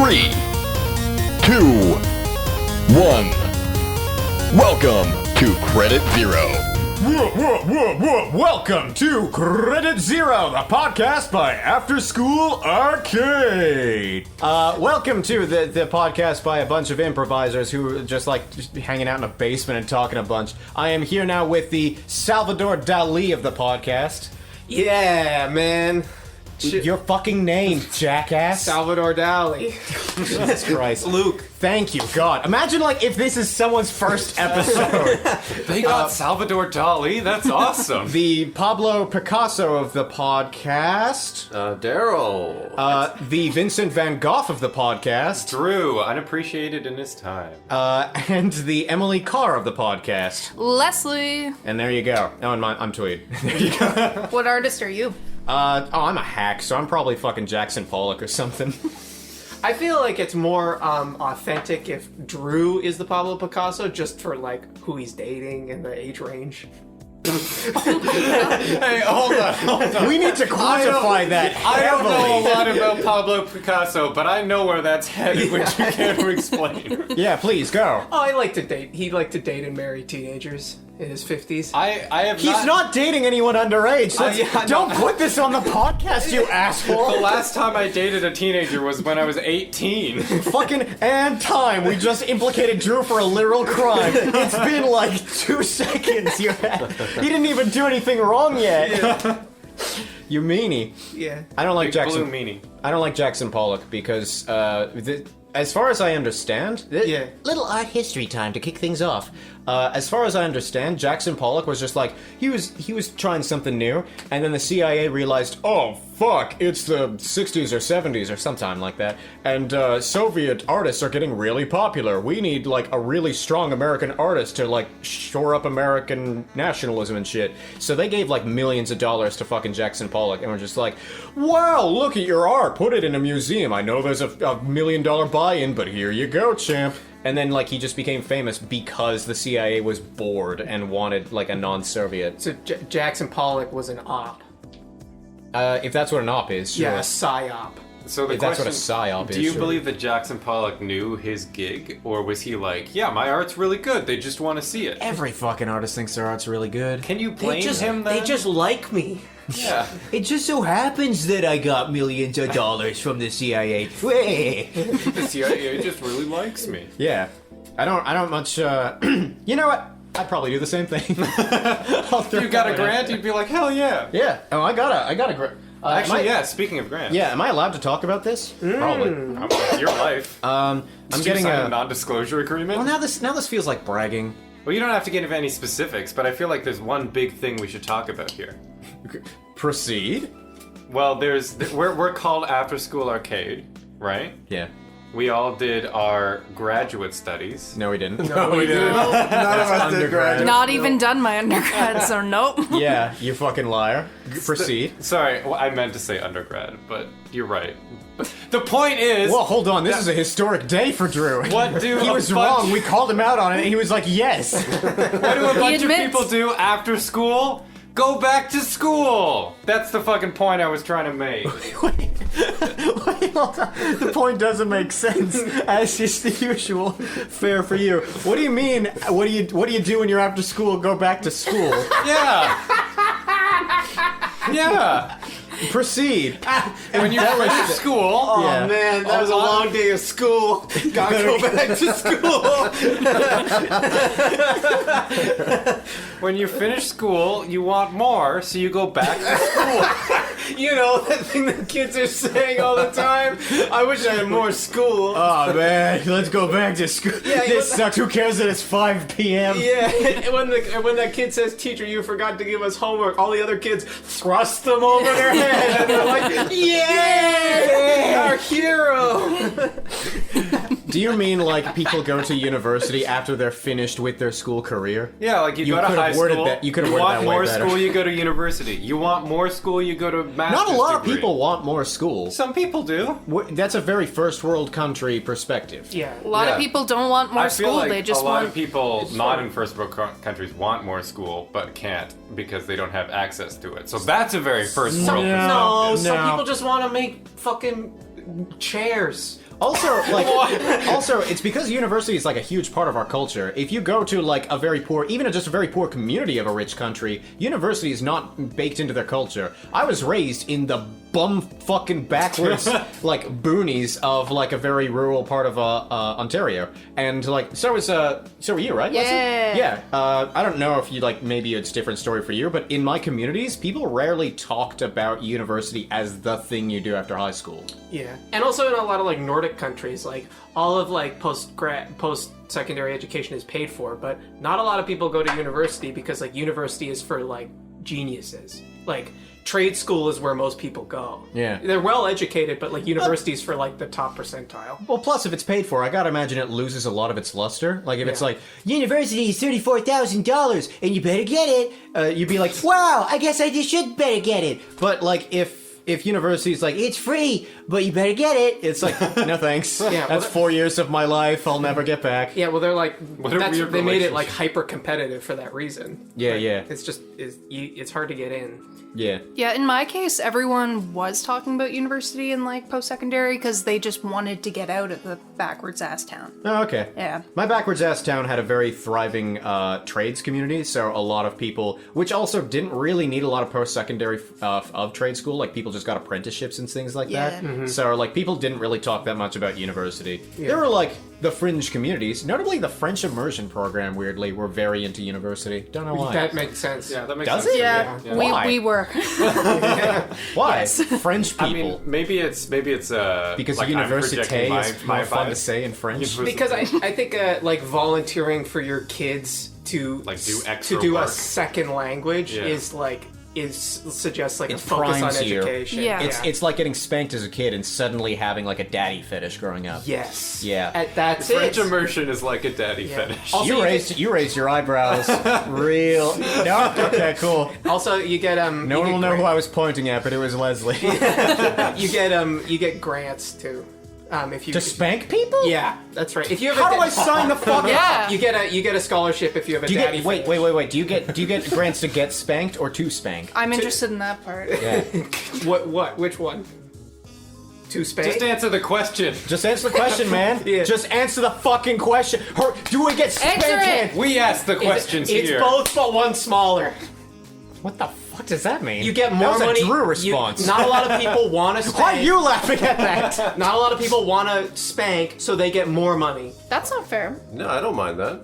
3, 2, 1. Welcome to Credit Zero. Welcome to Credit Zero, the podcast by After School Arcade. Welcome to the podcast by a bunch of improvisers who are just hanging out in a basement and talking a bunch. I am here now with the Salvador Dali of the podcast. Yeah, man. Your fucking name, jackass. Salvador Dali. Jesus Christ. Luke. Thank you, God. Imagine, if this is someone's first episode. They got Salvador Dali? That's awesome. The Pablo Picasso of the podcast. Daryl. The Vincent van Gogh of the podcast. Drew, unappreciated in his time. And the Emily Carr of the podcast. Leslie. And there you go. Oh, and I'm Tweed. There you go. What artist are you? I'm a hack, so I'm probably fucking Jackson Pollock or something. I feel like it's more authentic if Drew is the Pablo Picasso, just for who he's dating and the age range. Hey, hold on. We need to quantify that. I don't know a heavily. lot about Pablo Picasso, but I know where that's headed, which you can't explain. Yeah, please, go. Oh, I like to date. He liked to date and marry teenagers in his 50s. I have He's not dating anyone underage. yeah, Don't put this on the podcast, you The asshole. last time I dated a teenager was when I was 18. Fucking and time. We just implicated Drew for a literal crime. It's been 2 seconds. He didn't even do anything wrong yet. Yeah. You meanie. Yeah. I don't like Big Jackson. blue meanie. I don't like Jackson Pollock because, as far as I understand, Yeah. little art history time to kick things off. As far as I understand, Jackson Pollock was just he was trying something new, and then the CIA realized, oh fuck, it's the 60s or 70s or sometime like that, and Soviet artists are getting really popular. We need a really strong American artist to shore up American nationalism and shit. So they gave millions of dollars to fucking Jackson Pollock, and were just wow, look at your art, put it in a museum. I know there's a $1 million buy-in, but here you go, champ. And then, he just became famous because the CIA was bored and wanted, a non-Soviet. So Jackson Pollock was an op. If that's what an op is, sure. Yeah, a psyop. So the If that's question, what a psyop is, do you sure. believe that Jackson Pollock knew his gig, or was he yeah, my art's really good, they just want to see it? Every fucking artist thinks their art's really good. Can you blame him then? They just like me. Yeah. It just so happens that I got millions of dollars from the CIA. The CIA just really likes me. Yeah. I don't much, you know what? I'd probably do the same thing. If you got a grant, you'd be like, hell yeah. Yeah. Oh, I got a grant. Actually, yeah, speaking of grants. Yeah, am I allowed to talk about this? Probably. It's your life. I'm Did you getting sign a... a non-disclosure agreement? Well, now this feels like bragging. Well, you don't have to get into any specifics, but I feel like there's one big thing we should talk about here. Proceed? Well, we're called After School Arcade, right? Yeah. We all did our graduate studies. No, we didn't. No, we didn't. None of us did graduate. Not even done my undergrad, so nope. Yeah, you fucking liar. Proceed. Sorry, well, I meant to say undergrad, but you're right. The point is... Well, hold on. This is a historic day for Drew. What do He a was bunch- wrong. We called him out on it, and he was like, yes. What do a bunch of admits. people do after school? Go back to school! That's the fucking point I was trying to make. Wait, hold on. The point doesn't make sense, as is the usual. Fair for you. What do you mean? What do you do when you're after school? Go back to school. Yeah! Yeah! Proceed. When you finish school... Oh Yeah. man, that was a long day of school. Gotta go back to school. When you finish school, you want more, so you go back to school. You know that thing that kids are saying all the time? I wish I had more school. Oh man, let's go back to school. Yeah, This sucks. Who cares that it's 5 p.m.? Yeah, and when that kid says, "Teacher, you forgot to give us homework," all the other kids thrust them over their head, and they're like, "Yay! Our hero!" Do you mean people go to university after they're finished with their school career? Yeah, you You go to could've high worded school, that- you could've worded want that way more better. school, you go to university. You want more school, you go to master's Not a lot of degree. people want more school. Some people do. That's a very first world country perspective. Yeah. A lot Yeah. of people don't want more I feel school, like they just a lot want... of people not in first world countries want more school, but can't because they don't have access to it. So that's a very first world No, perspective. some No. people just want to make fucking chairs. Also, like, also, it's because university is like a huge part of our culture. If you go to like a very poor, even just a very poor community of a rich country, university is not baked into their culture. I was raised in the bum fucking backwards like boonies of like a very rural part of Ontario, and like so were you, right? Leslie? Yeah. Yeah. I don't know if you like maybe it's a different story for you, but in my communities, people rarely talked about university as the thing you do after high school. Yeah, and also in a lot of like Nordic countries, like all of like post-secondary education is paid for, but not a lot of people go to university because like university is for like geniuses. Like trade school is where most people go. Yeah. They're well educated, but like universities for like the top percentile. Well, plus if it's paid for, I gotta imagine it loses a lot of its luster. Like if it's Yeah. like university is $34,000 and you better get it, you'd be like, wow, I guess I just should better get it. But like if university's like it's free, but you better get it, it's like no thanks. Yeah, That's 4 years of my life I'll never get back. Yeah, well, they're like What a weird they made it like relationship. hyper competitive for that reason. Yeah, Like, yeah. It's just it's hard to get in. Yeah. Yeah, in my case, everyone was talking about university and like post-secondary because they just wanted to get out of the backwards ass town. Oh, okay. Yeah. My backwards ass town had a very thriving trades community, so a lot of people, which also didn't really need a lot of post-secondary of trade school, like people just got apprenticeships and things like Yeah. that. Mm-hmm. So like people didn't really talk that much about university. There were like the fringe communities, notably the French immersion program. Weirdly, were very into university. Don't know why. That makes sense. Yeah, that makes Does sense. it? Yeah, Why? we were. Why? French people. I mean, maybe it's because like université I'm is projecting more fun to bias. say in French. Because I think like volunteering for your kids to Like, do extra to do a work. second language Yeah. suggests like It a focus on primes you. education. Yeah. It's like getting spanked as a kid and suddenly having like a daddy fetish growing up. yes. Yeah. That's French it. immersion is like a daddy Yeah. fetish. Also, You raised your eyebrows real. No, okay, cool. Also, you get No one will know who I was pointing at, but it was Leslie. you get grants too. If you To spank people? yeah, that's right. If you have How a do I sign the fuck Yeah. you get a scholarship if you have a Do you daddy. get wait? Do you get grants to get spanked or to spank? I'm interested in that part. Yeah. What? Which one? To spank? Just answer the question. Just answer the question, man. Yeah. Just answer the fucking question. Do we get spanked? Answer it. We asked the questions it's here. both, but one smaller. What the fuck does that mean? You get more that was money. a Drew response. Not a lot of people want to spank. Why are you laughing at that? Not a lot of people want to spank, so they get more money. That's not fair. No, I don't mind that.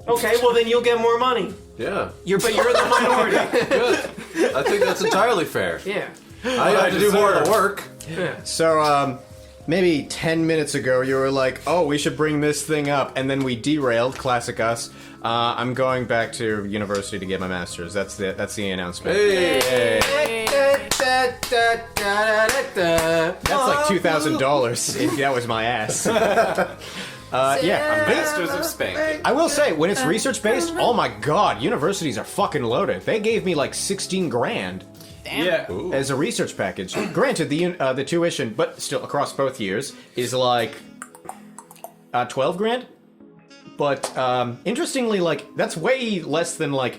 Okay, well then you'll get more money. Yeah, You're the minority. good. I think that's entirely fair. Yeah. I have to do more of the work. So, maybe 10 minutes ago, you were like, oh, we should bring this thing up, and then we derailed, classic us. I'm going back to university to get my master's. That's the announcement. Hey, That's like $2,000 if that was my ass. Yeah. Masters of spanking. I will say, when it's research-based, oh my god, universities are fucking loaded. They gave me like 16 grand Yeah. as a research package. Granted, the tuition, but still across both years, is like 12 grand. But interestingly, like that's way less than like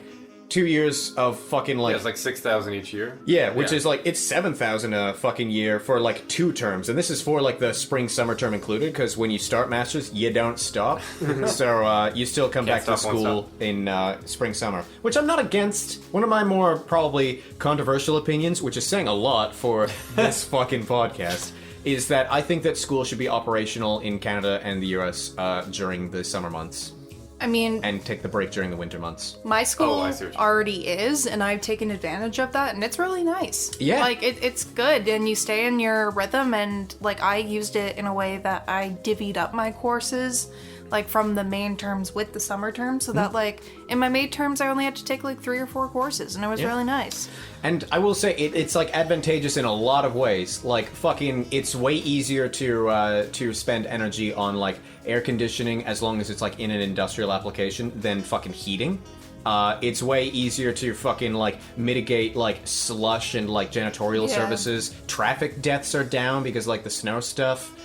2 years of fucking Yeah, like it's like 6,000 each year. yeah, which is like it's 7,000 a fucking year for like 2 terms, and this is for like the spring summer term included. Because when you start masters, you don't stop, so you still come back to stop, won't school in spring summer, which I'm not against. One of my more probably controversial opinions, which is saying a lot for this fucking podcast, is that I think that school should be operational in Canada and the US during the summer months I mean, and take the break during the winter months. my school I see what you mean. already is, and I've taken advantage of that, and it's really nice. Yeah. Like, it's good, and you stay in your rhythm, and, like, I used it in a way that I divvied up my courses, like, from the main terms with the summer terms, so that, like, in my main terms, I only had to take, like, 3 or 4 courses, and it was really nice. And I will say it's like advantageous in a lot of ways. Like fucking, it's way easier to spend energy on like air conditioning as long as it's like in an industrial application than fucking heating. It's way easier to fucking like mitigate like slush and like janitorial Yeah. services. Traffic deaths are down because like the snow stuff.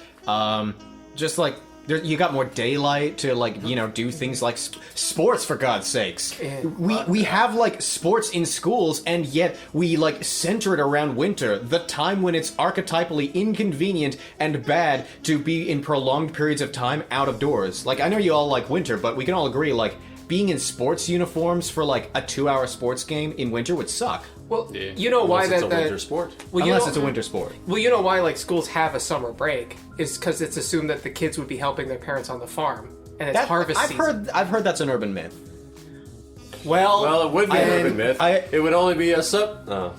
Just like you got more daylight to like do things like sports, for God's sakes. We have like sports in schools, and yet we like center it around winter, the time when it's archetypally inconvenient and bad to be in prolonged periods of time out of doors. Like, I know you all like winter, but we can all agree like being in sports uniforms for like a 2-hour sports game in winter would suck. Well, you know why Unless it's that a winter sport. Well, Unless it's a winter sport. Well, you know why like schools have a summer break is because it's assumed that the kids would be helping their parents on the farm, and it's harvest season. I've heard that's an urban myth. Well, it would be an urban myth. I- It would only be a A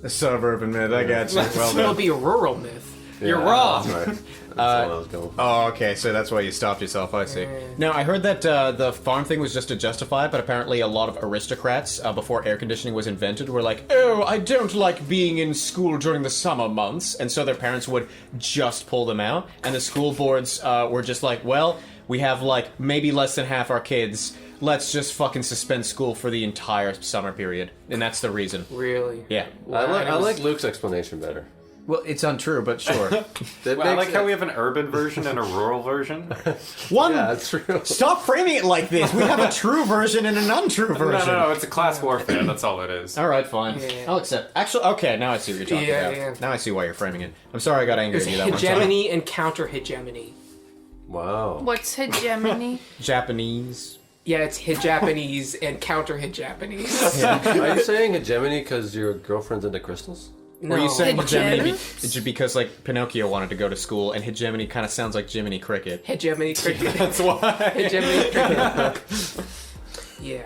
suburban myth, I got you. Well It'll be a rural myth. You're wrong. That's right. That's what I was going for. Oh, okay, so that's why you stopped yourself, I see. Now, I heard that the farm thing was just to justify it, but apparently a lot of aristocrats, before air conditioning was invented, were like, oh, I don't like being in school during the summer months, and so their parents would just pull them out, and the school boards were just like, well, we have, like, maybe less than half our kids, let's just fucking suspend school for the entire summer period, and that's the reason. Really? Yeah. I like Luke's explanation better. Well, it's untrue, but sure. I like how we have an urban version and a rural version. One. Yeah, that's true. Stop framing it like this. We have a true version and an untrue version. No, it's a class warfare. That's all it is. All right, fine. Yeah. I'll accept. Actually, okay, now I see what you're talking about. Yeah. Now I see why you're framing it. I'm sorry I got angry There's at you that one time. hegemony and counter-hegemony. Wow. What's hegemony? Japanese. Yeah, it's Japanese and counter-Japanese. Are you saying hegemony because your girlfriend's into crystals? No. Were you saying hegemony Hegemony? because, like, Pinocchio wanted to go to school, and hegemony kind of sounds like Jiminy Cricket? Hegemony cricket. That's why. Hegemony cricket. Yeah.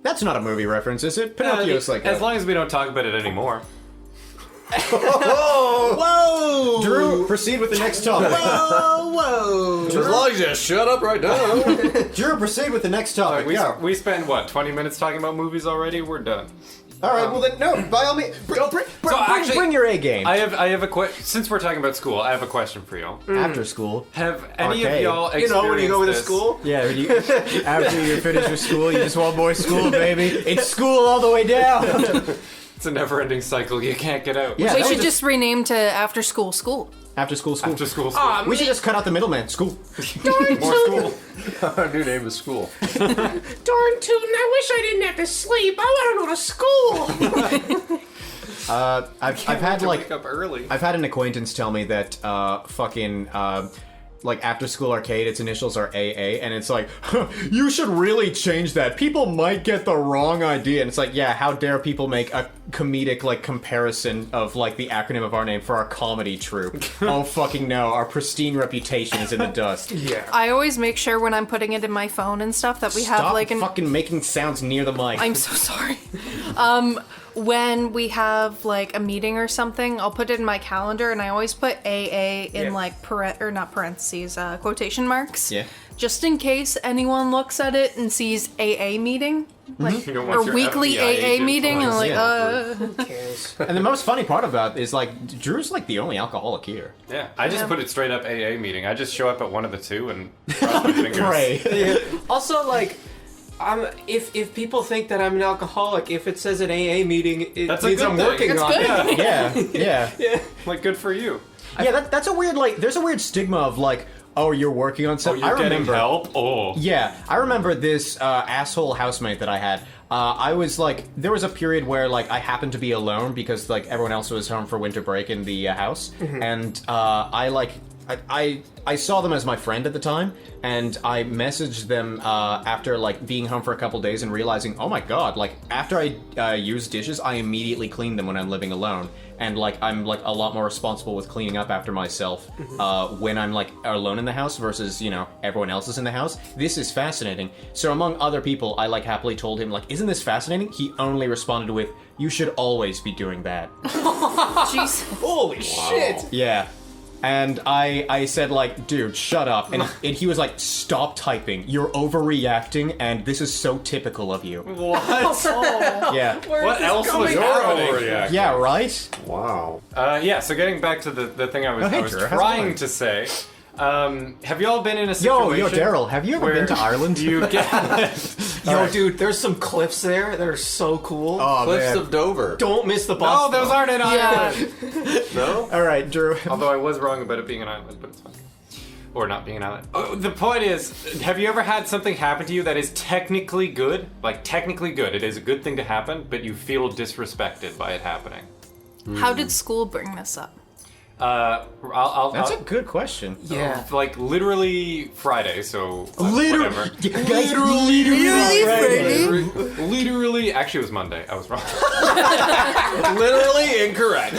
That's not a movie reference, is it? Pinocchio's like as long as we don't talk about it anymore. Whoa! Drew, proceed with the next topic. Whoa! As long as you shut up right now. Drew, proceed with the next topic. Go. We spent, what, 20 minutes talking about movies already? We're done. All right, well then, no, by all means, bring your A game. I have a since we're talking about school, I have a question for y'all. After school. Have any Arcade. of y'all experienced You know when you go to this? school? Yeah, after you finish your school, you just want more school, baby. It's school all the way down. It's a never-ending cycle. You can't get out. Yeah, We that should was just rename to after school school. after school. After school. We should just cut out the middleman. School. More school. Our new name is school. Darn tootin', I wish I didn't have to sleep. I want to go to school. I've had to like wake up early. I've had an acquaintance tell me that like after school arcade, its initials are AA, and it's like, you should really change that. People might get the wrong idea. And it's like, yeah, how dare people make a comedic like comparison of like the acronym of our name for our comedy troupe? Oh fucking no, our pristine reputation is in the dust. Yeah. I always make sure when I'm putting it in my phone and stuff that we have Stop like an. fucking making sounds near the mic. I'm so sorry. When we have like a meeting or something, I'll put it in my calendar, and I always put AA in Yeah. like not parentheses, quotation marks. Yeah. Just in case anyone looks at it and sees AA meeting, like You don't want or your weekly FBI AA agent meeting, and I'm like, Yeah. Who cares? And the most funny part about it is like Drew's like the only alcoholic here. Yeah, I just Yeah. put it straight up AA meeting. I just show up at one of the two and cross my fingers. Pray. Also, like, if people think that I'm an alcoholic, if it says an AA meeting, it That's a means good I'm thing. working That's on good. it. Yeah. Like, good for you. Yeah, that's a weird, like, there's a weird stigma of, like, oh, you're working on Oh, something. you're I remember, getting help? Oh. Yeah, I remember this asshole housemate that I had. I was, like, there was a period where, like, I happened to be alone because, like, everyone else was home for winter break in the house. And I saw them as my friend at the time, and I messaged them after, like, being home for a couple days and realizing, oh my god, like, after I use dishes, I immediately clean them when I'm living alone. And, like, I'm, like, a lot more responsible with cleaning up after myself when I'm, like, alone in the house versus, you know, everyone else is in the house. This is fascinating. So among other people, I, like, happily told him, like, isn't this fascinating? He only responded with, you should always be doing that. jeez. Holy shit! Yeah. And I said, like, dude, shut up. And he was like, stop typing. You're overreacting, and this is so typical of you. What? Yeah. What else was happening? Yeah, right? Wow. Yeah, so getting back to the thing I was, hey, I was Drew, how's it trying going? to say, have you all been in a Yo, situation Daryl, have you ever where been to Ireland? You get... Yo, dude, there's some cliffs there that are so cool. Oh, Cliffs man. of Dover. Don't miss the bus. Oh, those aren't in Yeah. Ireland! No? All right, Drew. Although I was wrong about it being an island, but it's fine. Or not being an ally. Oh, the point is, have you ever had something happen to you that is technically good? Like, technically good. It is a good thing to happen, but you feel disrespected by it happening. How did school bring this up? That's a good question. Yeah. Like, literally Friday, so... Literally, whatever. guys, literally, Literally, actually it was Monday. I was wrong. Literally incorrect.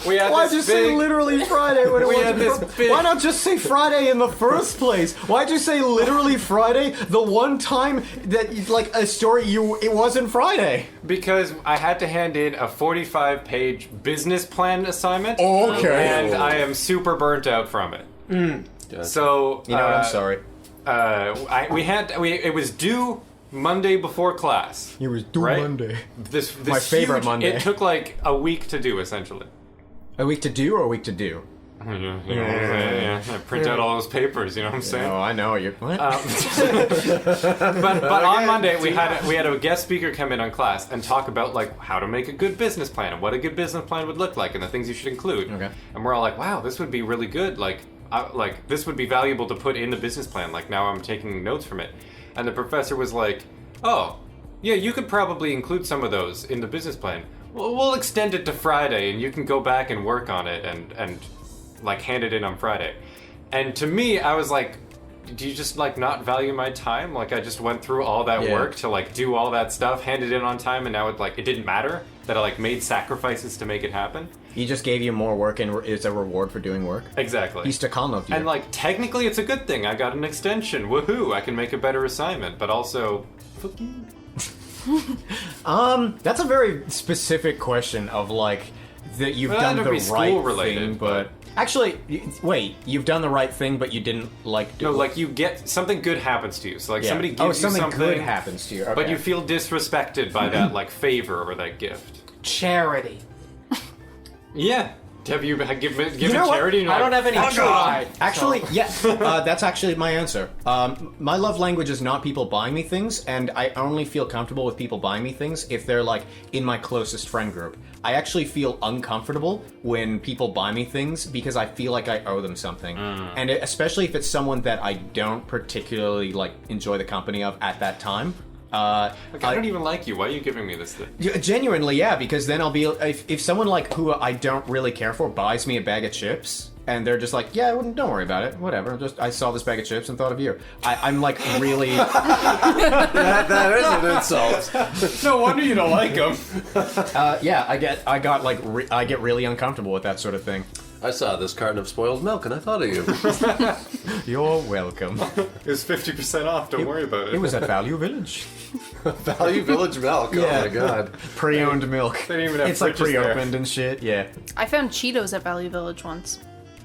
We had Why'd this you say big... literally Friday when it We wasn't had this Fri- big- Why not just say Friday in the first place? Why'd you say literally Friday the one time that, like, a story it wasn't Friday? Because I had to hand in a 45-page business plan assignment. Okay. And I am super burnt out from it. So... You know what, I'm sorry. It was due Monday before class. It was due right? Monday. This My favorite huge, Monday. It took like a week to do, essentially. A week to do or a week to do? You know what I'm saying? Yeah. I print out all those papers, you know what I'm saying? Oh, I know. What? But on Monday we had a guest speaker come in on class and talk about like how to make a good business plan and what a good business plan would look like and the things you should include. Okay. And we're all like, wow, this would be really good. Like this would be valuable to put in the business plan. Like now I'm taking notes from it. And the professor was like, oh, yeah, you could probably include some of those in the business plan. We'll extend it to Friday and you can go back and work on it and like hand it in on Friday. And to me, I was like, do you just like not value my time? Like I just went through all that work to like do all that stuff, hand it in on time, and now it didn't matter that I like made sacrifices to make it happen. He just gave you more work and it's a reward for doing work? Exactly. He Stakhanov'd you. And like technically it's a good thing. I got an extension. Woohoo! I can make a better assignment, but also fuck you. That's a very specific question of like that you've Well, done that'd the be right school-related, thing, but actually, wait, you've done the right thing, but you didn't like do No, like you get something good happens to you. So like Yeah. somebody gives you something good happens to you. but Okay. you feel disrespected by that like favor or that gift. Charity. Yeah. Have you given You know what? charity? And you're I don't like, have any "Fuck tried. off." Actually, yes, that's actually my answer. My love language is not people buying me things, and I only feel comfortable with people buying me things if they're like in my closest friend group. I actually feel uncomfortable when people buy me things because I feel like I owe them something, and especially if it's someone that I don't particularly like enjoy the company of at that time. Like, I don't even like you. Why are you giving me this thing? Genuinely, yeah, because then I'll be if someone like who I don't really care for buys me a bag of chips and they're just like, yeah, don't worry about it, whatever. Just I saw this bag of chips and thought of you. I'm like really. that is an insult. No wonder you don't like them. Yeah, I get really uncomfortable with that sort of thing. I saw this carton of spoiled milk and I thought of you. You're welcome. It was 50% off. Don't worry about it. It was at Value Village. Value Village milk. Yeah. Oh my god. Pre-owned milk. They didn't even have It's like fridges there. pre-opened and shit. Yeah. I found Cheetos at Value Village once.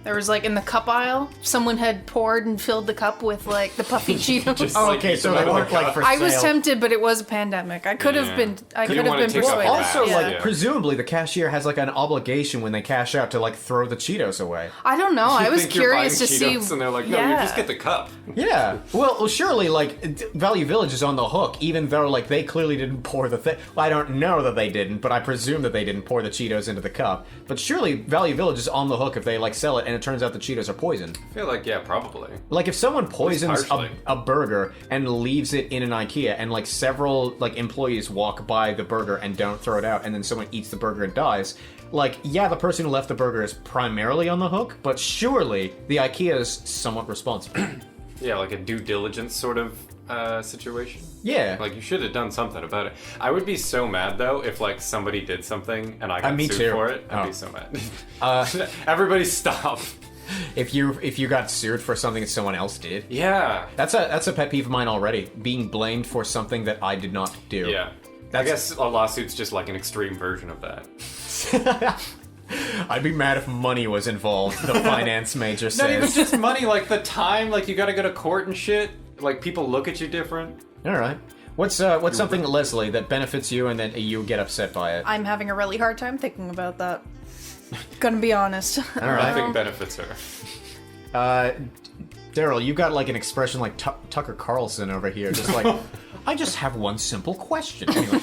There was like in the cup aisle, someone had poured and filled the cup with like the puffy Cheetos. Just, Oh, like, okay, eat so them they out of weren't the like cup. for I was sale. tempted, but it was a pandemic. I could have Yeah. been. I Couldn't could have wanna been take up persuaded. all Also, Yeah. like, presumably the cashier has like an obligation when they cash out to like throw the Cheetos away. I don't know. I You was think you're curious to buying see. Cheetos and they're like, no, you just get the cup. Yeah. Well, surely, like, Value Village is on the hook, even though, like, they clearly didn't pour the thing. Well, I don't know that they didn't, but I presume that they didn't pour the Cheetos into the cup. But surely Value Village is on the hook if they, like, sell it and it turns out the Cheetos are poison. I feel like, yeah, probably. Like, if someone poisons partially. a burger and leaves it in an IKEA and, like, several, like, employees walk by the burger and don't throw it out and then someone eats the burger and dies, like, yeah, the person who left the burger is primarily on the hook, but surely the IKEA is somewhat responsible. Yeah, like a due diligence sort of situation. Yeah. Like, you should have done something about it. I would be so mad, though, if, like, somebody did something and I got me sued too. for it. I'd Oh. be so mad. Everybody stop. If you got sued for something that someone else did. Yeah. That's a pet peeve of mine already. Being blamed for something that I did not do. Yeah. I guess a lawsuit's just, like, an extreme version of that. I'd be mad if money was involved, the finance major Not even says. just money, like, the time, like, you gotta go to court and shit. Like, people look at you different. Alright. What's something, Leslie, that benefits you and that you get upset by it? I'm having a really hard time thinking about that. Gonna be honest. Alright. Nothing benefits her. Daryl, you got like an expression like Tucker Carlson over here, just like, I just have one simple question. Anyway.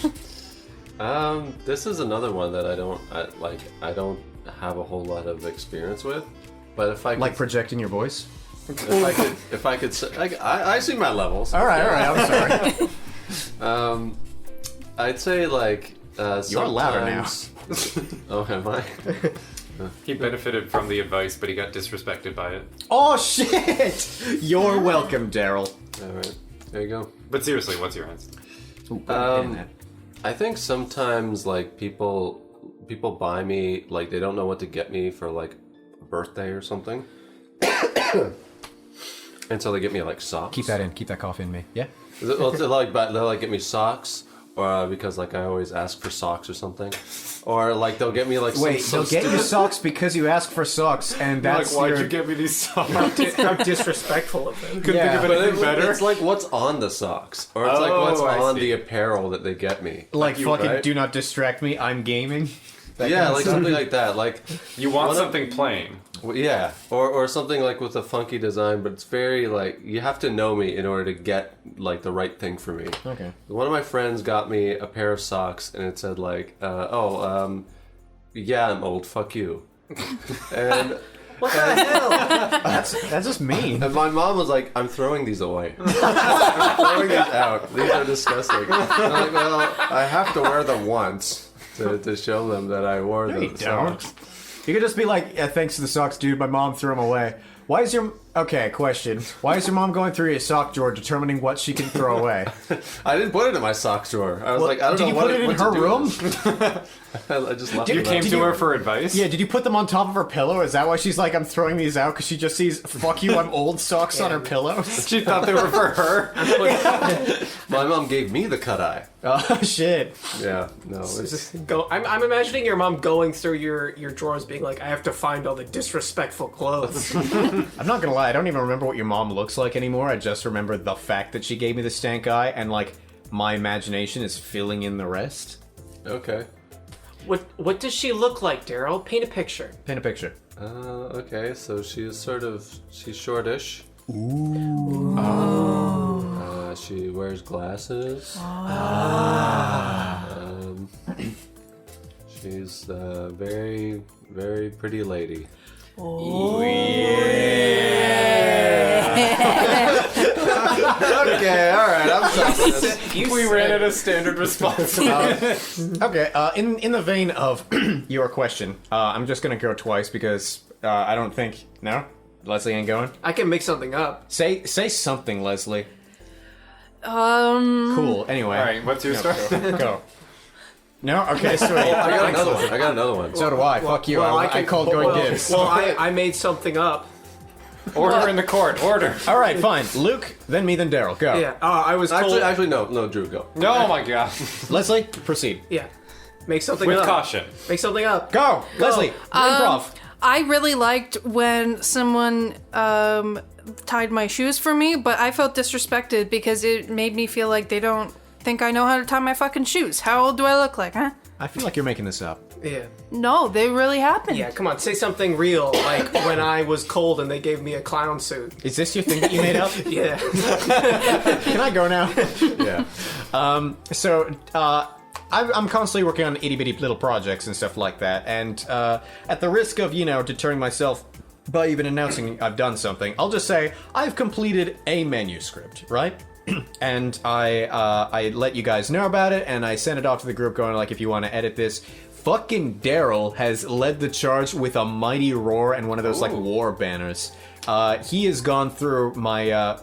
This is another one that I don't have a whole lot of experience with. But if I Like projecting your voice? If I could say, I see my levels. All right, I'm sorry. I'd say like You're louder now. Oh, am I? He benefited from the advice, but he got disrespected by it. Oh shit! You're welcome, Daryl. All right, there you go. But seriously, what's your answer? I think sometimes like people buy me like they don't know what to get me for like a birthday or something, and so they get me like socks. Keep that coffee in me. Yeah. Well, they'll like get me socks, or because like I always ask for socks or something, or like they'll get me like Wait, some they'll get you socks because you ask for socks, and that's Why'd your... you give me these songs? How disrespectful of them. Couldn't Yeah. think of But anything better. it's like what's on the socks, or it's like Oh, what's I on see. the apparel that they get me. like You, fucking right? do not distract me. I'm gaming. That Yeah, kind of like stuff. something like that. Like You want One of- something plain. well, yeah, or something like with a funky design, but it's very like you have to know me in order to get like the right thing for me. Okay. One of my friends got me a pair of socks, and it said like, yeah, I'm old. Fuck you. And What the hell? That's just mean. and my mom was like, I'm throwing these away. I'm throwing these out. These are disgusting. And I'm like, well, I have to wear them once to show them that I wore No, the you don't. socks. You could just be like, yeah, thanks to the socks, dude. My mom threw them away. Why is your... Okay, question. Why is your mom going through your sock drawer determining what she can throw away? I didn't put it in my socks drawer. I was like, I don't did know you what put it in what to her do with room? this. I just left You it came out. to her for advice? Yeah, did you put them on top of her pillow? Is that why she's like, I'm throwing these out? Because she just sees, fuck you, I'm old socks on her pillow? She thought they were for her. My mom gave me the cut eye. Oh, shit. Yeah, no. It's, I'm imagining your mom going through your drawers being like, I have to find all the disrespectful clothes. I'm not gonna lie, I don't even remember what your mom looks like anymore. I just remember the fact that she gave me the stank eye, and like, my imagination is filling in the rest. okay. What does she look like, Daryl? Paint a picture. Paint a picture. Okay, so she's shortish. She wears glasses. She's a very, very pretty lady. Okay, alright, I'm sorry. We ran out of standard response. Okay, in the vein of your question, I'm just gonna go twice because I don't think... No? Leslie ain't going? I can make something up. Say something, Leslie. Cool, anyway. Alright, what's your story? Go. No? Okay, sweet. I got another one. So do I. Fuck you. I called going dibs. Well, I made something up. Order in the court, order. All right, fine. Luke, then me, then Daryl. Go. Yeah. I was told. Actually, no, Drew, go. Oh my god. Leslie, proceed. Yeah. Make something With up. caution. Make something up. Go. Leslie, improv. I really liked when someone tied my shoes for me, but I felt disrespected because it made me feel like they don't think I know how to tie my fucking shoes. How old do I look like, huh? I feel like you're making this up. Yeah. No, they really happened. Yeah. Come on. Say something real, like when I was cold and they gave me a clown suit. Is this your thing that you made up? Yeah. Can I go now? Yeah. I'm constantly working on itty bitty little projects and stuff like that, and at the risk of, deterring myself by even announcing I've done something, I'll just say I've completed a manuscript, right? And I let you guys know about it, and I sent it off to the group going like, if you want to edit this. Fucking Daryl has led the charge with a mighty roar and one of those like war banners. He has gone through my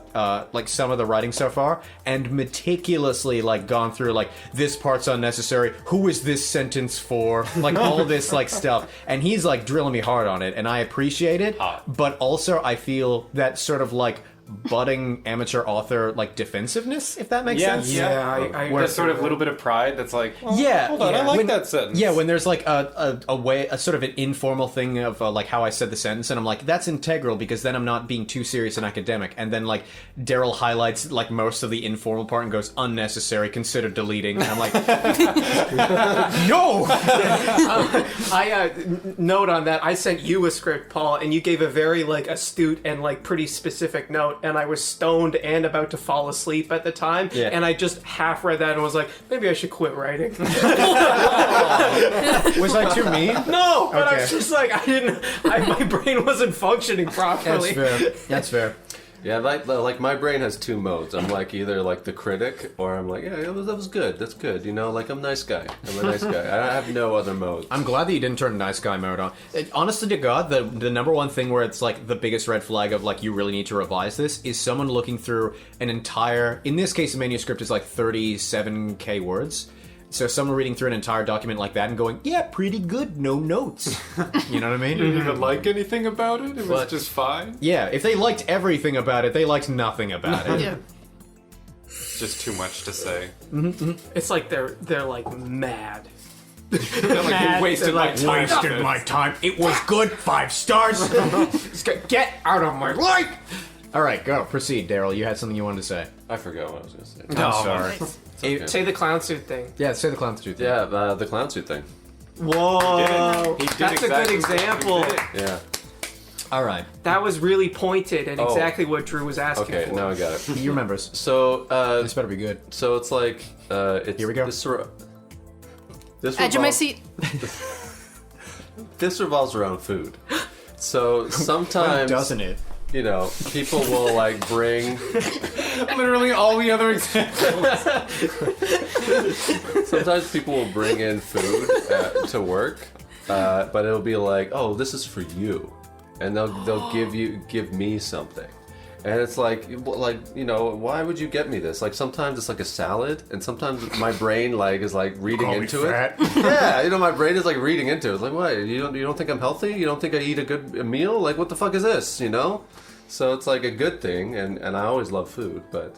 like some of the writing so far and meticulously like gone through like this part's unnecessary. Who is this sentence for? Like all this like stuff, and he's like drilling me hard on it, and I appreciate it. But also I feel that sort of like budding amateur author like defensiveness, if that makes sense. Yeah. I That sort of little bit of pride that's like, oh, Yeah, hold on, I like that sentence. Yeah, when there's like a way, a sort of an informal thing of like how I said the sentence, and I'm like, that's integral because then I'm not being too serious and academic. And then like Daryl highlights like most of the informal part and goes, unnecessary, consider deleting. And I'm like, no! Note on that. I sent you a script, Paul, and you gave a very like astute and like pretty specific note. out, and I was stoned and about to fall asleep at the time, Yeah. and I just half read that and was like, maybe I should quit writing. Was I too mean? No, but I Okay. was just like, my brain wasn't functioning properly. That's fair. Yeah, like my brain has two modes. I'm like either like the critic, or I'm like, yeah, that was good. That's good. You know, like I'm a nice guy. I'm a nice guy. I have no other modes. I'm glad that you didn't turn nice guy mode on. Honestly to God, the number one thing where it's like the biggest red flag of like you really need to revise this is someone looking through an entire, in this case, a manuscript is like 37k words. So someone reading through an entire document like that and going, yeah, pretty good, no notes. You know what I mean? You didn't even like anything about it? It was But- just fine? Yeah, if they liked everything about it, they liked nothing about it. Yeah. Just too much to say. It's like they're like mad. Like, Mad. you wasted They're my like, time. Wasted my time. It was good. 5 stars. Get out of my life. All right, go. Proceed, Daryl. You had something you wanted to say. I forgot what I was gonna say. I'm sorry. Nice. Okay. Say the clown suit thing. Yeah, say the clown truth. Yeah, the clown suit thing. Whoa, He did that's exactly a good what example. he did. Yeah. All right. That was really pointed and Oh. exactly what Drew was asking Okay, for. now I got it. He remembers. So, This better be good. so it's like, it's Here we go. This Edge of my revolves- seat. This revolves around food. So sometimes, Doesn't it? you know, people will like bring. Literally all the other examples. Sometimes people will bring in food to work, but it'll be like, "Oh, this is for you," and they'll give me something, and it's like you know, why would you get me this? Like sometimes it's like a salad, and sometimes my brain like is like reading into it. Yeah, you know, my brain is like reading into it. It's like, what? You don't think I'm healthy? You don't think I eat a good meal? Like, what the fuck is this? You know? So it's like a good thing, and I always love food, but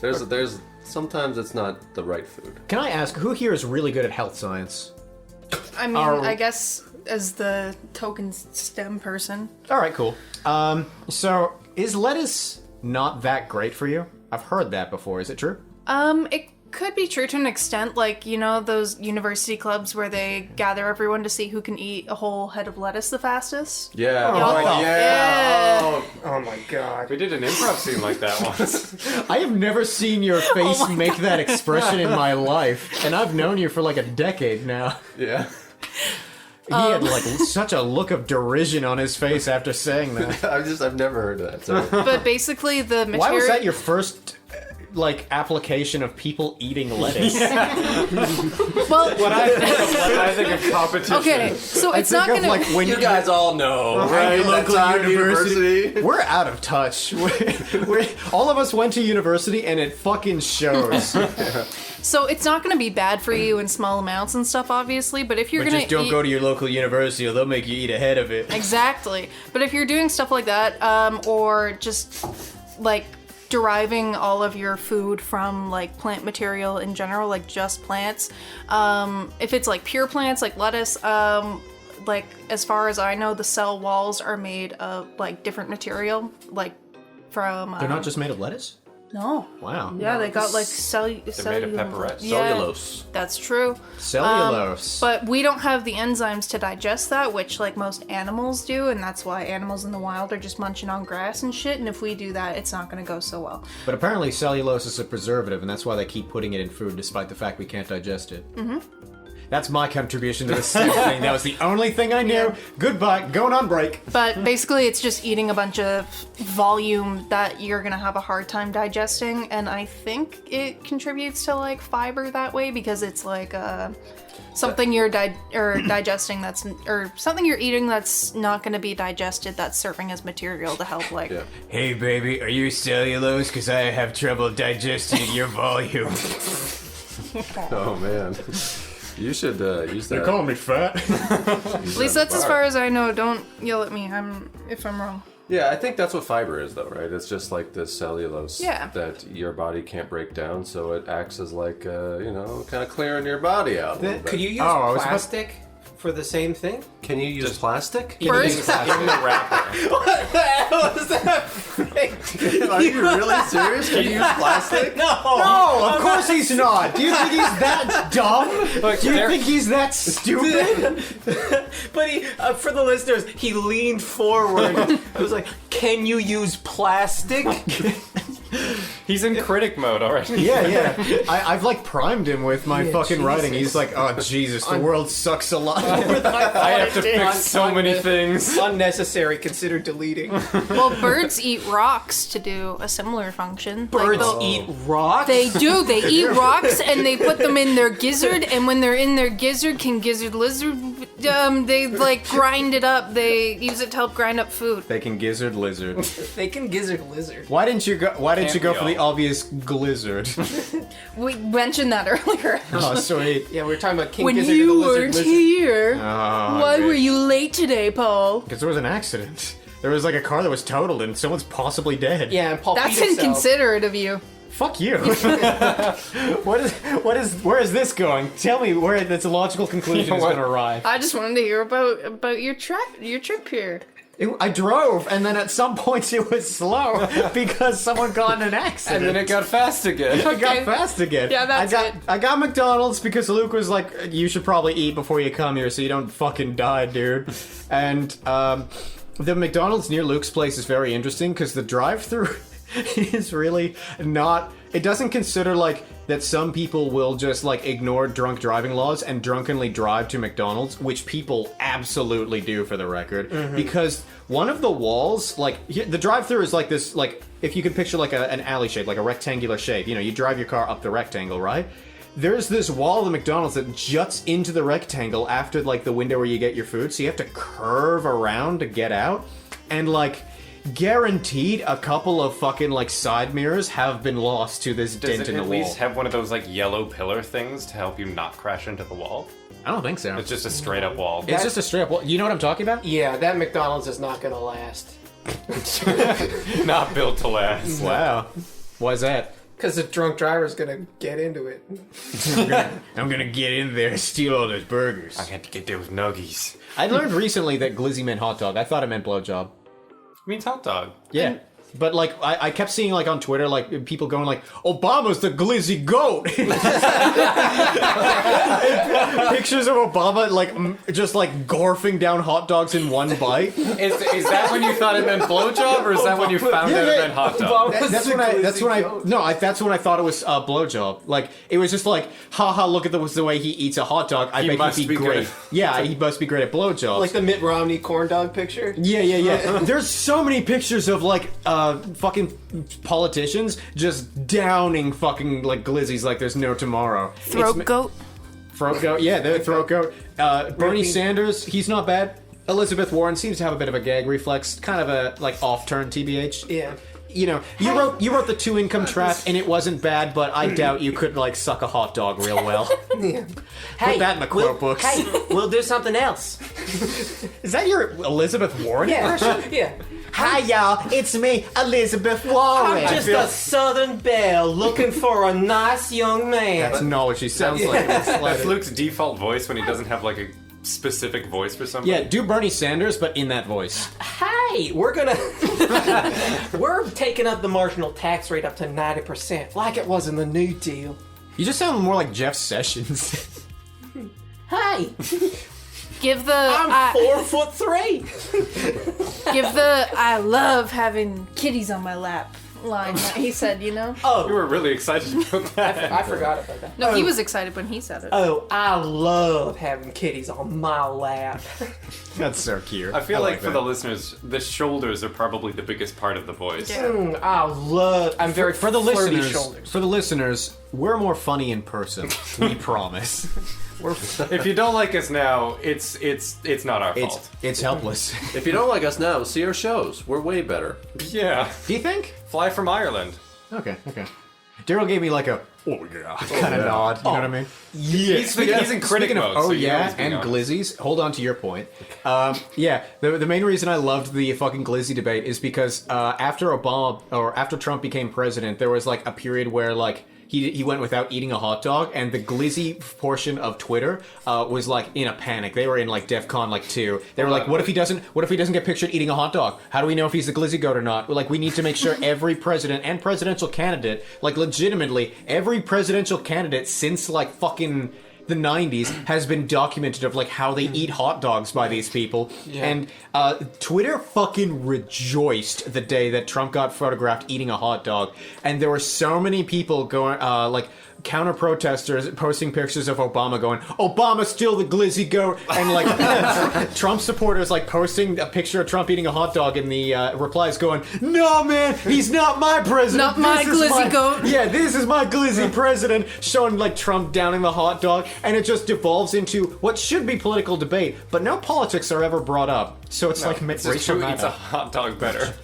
there's sometimes it's not the right food. Can I ask, who here is really good at health science? I mean, Are- I guess as the token STEM person. All right, cool. So is lettuce not that great for you? I've heard that before. Is it true? It could be true to an extent, like, you know, those university clubs where they gather everyone to see who can eat a whole head of lettuce the fastest. Yeah. Oh, yeah. Oh my god. We did an improv scene like that once. I have never seen your face make that expression in my life, and I've known you for like a decade now. Yeah. He had like such a look of derision on his face after saying that. I've never heard of that. So. But basically, the material. Why was that your first like application of people eating lettuce? Well, When I think of competition. okay, so I it's think not of gonna. like when You guys all know, right? Your local That time university. We're out of touch. All of us went to university, and it fucking shows. So it's not gonna be bad for you in small amounts and stuff, obviously. But if you're But gonna just don't eat, go to your local university, or they'll make you eat a head of it. exactly. But if you're doing stuff like that, or just like deriving all of your food from like plant material in general, like just plants, if it's like pure plants like lettuce, like as far as I know, the cell walls are made of like different material, like from They're not just made of lettuce? no. Wow. Yeah, they got like made of pepperette. Cellulose. That's true. Cellulose. But we don't have the enzymes to digest that, which like most animals do, and that's why animals in the wild are just munching on grass and shit. And if we do that, it's not going to go so well. But apparently cellulose is a preservative, and that's why they keep putting it in food despite the fact we can't digest it. Mm-hmm. That's my contribution to this thing. That was the only thing I knew. Yeah. Goodbye. Going on break. But basically, it's just eating a bunch of volume that you're going to have a hard time digesting, and I think it contributes to like fiber that way because it's like something you're digesting that's or something you're eating that's not going to be digested that's serving as material to help like. Yeah. Hey, baby, are you cellulose? Because I have trouble digesting your volume. Oh man. You should use that. me fat. At least that's as far as I know. Don't yell at me. If I'm wrong. Yeah, I think that's what fiber is, though, right? It's just like this cellulose Yeah. that your body can't break down, so it acts as like, you know, kind of clearing your body out. A little bit. Could you use Oh, I was about- plastic for the same thing? Can you use plastic? First, In the wrapper. What the hell is that? Are you really serious? Can you use plastic? No, of course he's not. Do you think he's that dumb? Do you think he's that stupid? But he, for the listeners, he leaned forward. It was like, "Can you use plastic?" He's in critic mode already. Yeah. I've like primed him with my fucking writing. He's like, oh Jesus, the world sucks a lot more than I thought I have to it did. fix so many things. Unnecessary. Consider deleting. well, birds eat rocks to do a similar function. Birds they'll- eat rocks. They do. They eat rocks and they put them in their gizzard. And when they're in their gizzard, can gizzard lizard? They like grind it up. They use it to help grind up food. They can gizzard lizard. They can gizzard lizard. Why didn't you go? Why didn't you go Can't for we the all? obvious glizzard? We mentioned that earlier. Oh, sweet. Yeah, we were talking about King When Gizzard and the you Lizard weren't Lizard. here, Oh, why were you late today, Paul? Because there was an accident. There was like a car that was totaled and someone's possibly dead. Yeah, and Paul That's peed himself. inconsiderate of you. Fuck you. Where is this going? Tell me where this logical conclusion is what? going to arrive. I just wanted to hear about your trip here. I drove, and then at some points it was slow because someone got in an accident. And then it got fast again. I got fast again. Yeah, that's it. I got McDonald's because Luke was like, you should probably eat before you come here so you don't fucking die, dude. And the McDonald's near Luke's place is very interesting because the drive-thru is really not... It doesn't consider, like, that some people will just, like, ignore drunk driving laws and drunkenly drive to McDonald's, which people absolutely do, for the record. Because one of the walls, like, the drive-thru is like this, like, if you can picture, like, an alley shape, like a rectangular shape. You know, you drive your car up the rectangle, right? There's this wall of the McDonald's that juts into the rectangle after, like, the window where you get your food, so you have to curve around to get out. And, like... guaranteed a couple of fucking like side mirrors have been lost to this Does dent it in the at wall. least have one of those like yellow pillar things to help you not crash into the wall? I don't think so. It's just a straight up wall. It's just a straight up wall. You know what I'm talking about? Yeah, that McDonald's is not gonna last. Not built to last. Wow. Why's that? Because the drunk driver's gonna get into it. I'm gonna get in there and steal all those burgers. I had to get those nuggies. I learned recently that glizzy meant hot dog. I thought it meant blowjob. It means hot dog. Yeah. But, like, I kept seeing, like, on Twitter, like, people going, like, Obama's the glizzy goat! Pictures of Obama, like, just, like, gorfing down hot dogs in one bite. Is that when you thought it meant blowjob, or is that when you found out it meant hot dog? That's when that's when I thought it was blowjob. Like, it was just like, haha, look at the way he eats a hot dog. I He bet must he'd be be great. good. Yeah, he must be great at blowjobs. Like the Mitt Romney corn dog picture. Yeah. There's so many pictures of like fucking politicians just downing fucking like glizzies like there's no tomorrow. Throat goat. Throat goat. Yeah, they're throat goat. Bernie Sanders, he's not bad. Elizabeth Warren seems to have a bit of a gag reflex, kind of a like off turn, TBH. Yeah. You know, you wrote the 2-income trap and it wasn't bad, but I doubt you could like suck a hot dog real well. Yeah. Put that in the quote books. Hey, we'll do something else. Is that your Elizabeth Warren impression? Yeah. Hi y'all, it's me, Elizabeth Warren. I'm just a southern belle looking for a nice young man. That's not what she sounds like. That's Luke's default voice when he doesn't have like a specific voice for somebody. Yeah, do Bernie Sanders, but in that voice. Hey, we're taking up the marginal tax rate up to 90%, like it was in the New Deal. You just sound more like Jeff Sessions. Hey, Give the I'm 4'3". give the I love having kitties on my lap line that he said, you know? Oh, You were really excited about that. I forgot about that. No, he was excited when he said it. Oh, I love having kitties on my lap. That's so cute. I feel like for that. the listeners, the shoulders are probably the biggest part of the voice. Yeah. I love. I'm very For the flirty listeners, shoulders. for the listeners, we're more funny in person. We promise. If you don't like us now, it's not our fault. It's helpless. If you don't like us now, see our shows. We're way better. Yeah. Do you think? Fly from Ireland. Okay. Daryl gave me like a oh yeah kind of nod. You know what I mean? Yeah. He's in critic Speaking mode. of so you know yeah what's going and on. glizzies, hold on to your point. Yeah, the main reason I loved the fucking glizzy debate is because after Trump became president, there was like a period where like he went without eating a hot dog, and the glizzy portion of Twitter was like in a panic. They were in like DEFCON like 2. They were like, what if he doesn't get pictured eating a hot dog? How do we know if he's the glizzy goat or not? Like, we need to make sure every president and presidential candidate, like legitimately every presidential candidate since like fucking the 90s has been documented of like how they eat hot dogs by these people. And Twitter fucking rejoiced the day that Trump got photographed eating a hot dog, and there were so many people going like counter protesters posting pictures of Obama going, Obama's still the glizzy goat, and like Trump supporters like posting a picture of Trump eating a hot dog in the replies going, no man, he's not my president, Not my glizzy goat. Yeah, this is my glizzy president, showing like Trump downing the hot dog, and it just devolves into what should be political debate, but no politics are ever brought up. So it's like It's just racial who eats matter. a hot dog better.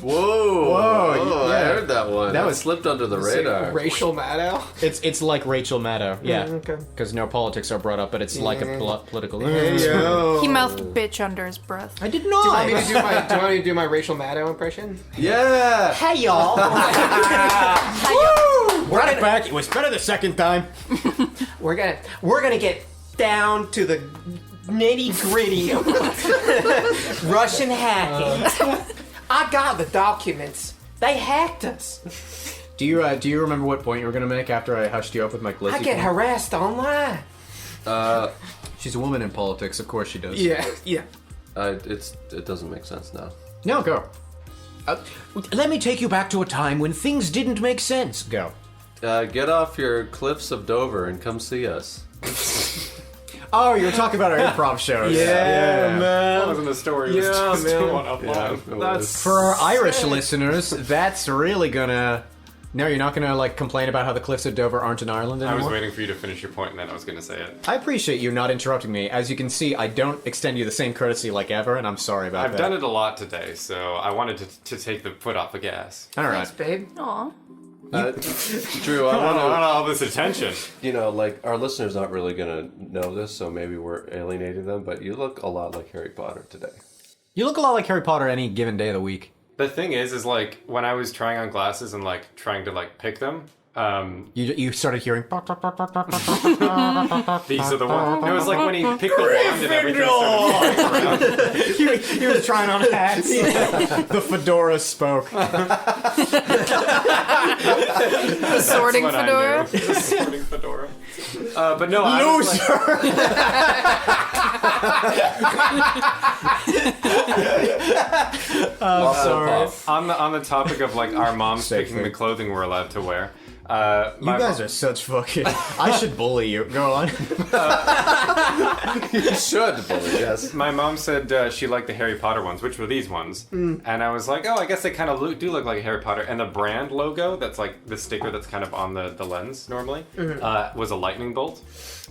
Whoa, I yeah. heard that one. That was slipped under the radar. Racial Maddow. It's like Rachel Maddow, yeah, okay. because no politics are brought up, but it's like a political. He mouthed bitch under his breath. I did Do you want me not. to do my Rachel Maddow impression? Yeah. Hey y'all! Brought it back. It was better the second time. We're gonna get down to the nitty gritty of Russian hacking. I got the documents. They hacked us. Do you remember what point you were gonna make after I hushed you up with my glizzy? I get point? harassed online. She's a woman in politics, of course she does. Yeah. It doesn't make sense now. No, go. Let me take you back to a time when things didn't make sense. Go. Get off your cliffs of Dover and come see us. Oh, you were talking about our improv shows. man. That wasn't a story. It was Yeah, just man. one up line. That's For our Irish listeners, that's really gonna... No, you're not gonna, like, complain about how the cliffs of Dover aren't in Ireland I anymore? was waiting for you to finish your point, and then I was going to say it. I appreciate you not interrupting me. As you can see, I don't extend you the same courtesy like ever, and I'm sorry about I've that. done it a lot today, so I wanted to take the foot off the gas. All right. Thanks, babe. Aw. Drew, I I want want all this attention. to, like, our listeners aren't really gonna know this, so maybe we're alienating them, but you look a lot like Harry Potter today. You look a lot like Harry Potter any given day of the week. The thing is like, when I was trying on glasses and, like, trying to, like, pick them, You started hearing... these are the ones. It was like when he picked the wand and everything started flying around. he was trying on hats. The fedora spoke. The sorting When I fedora. knew. The sorting fedora. But no, I was like, Sorry. on the topic of like our moms Safe picking the thing. clothing we're allowed to wear. You guys are such fucking... I should bully you. Go on. You should, bully, yes. My mom said she liked the Harry Potter ones, which were these ones. And I was like, oh, I guess they kind of do look like Harry Potter. And the brand logo, that's like the sticker that's kind of on the lens normally, was a lightning bolt.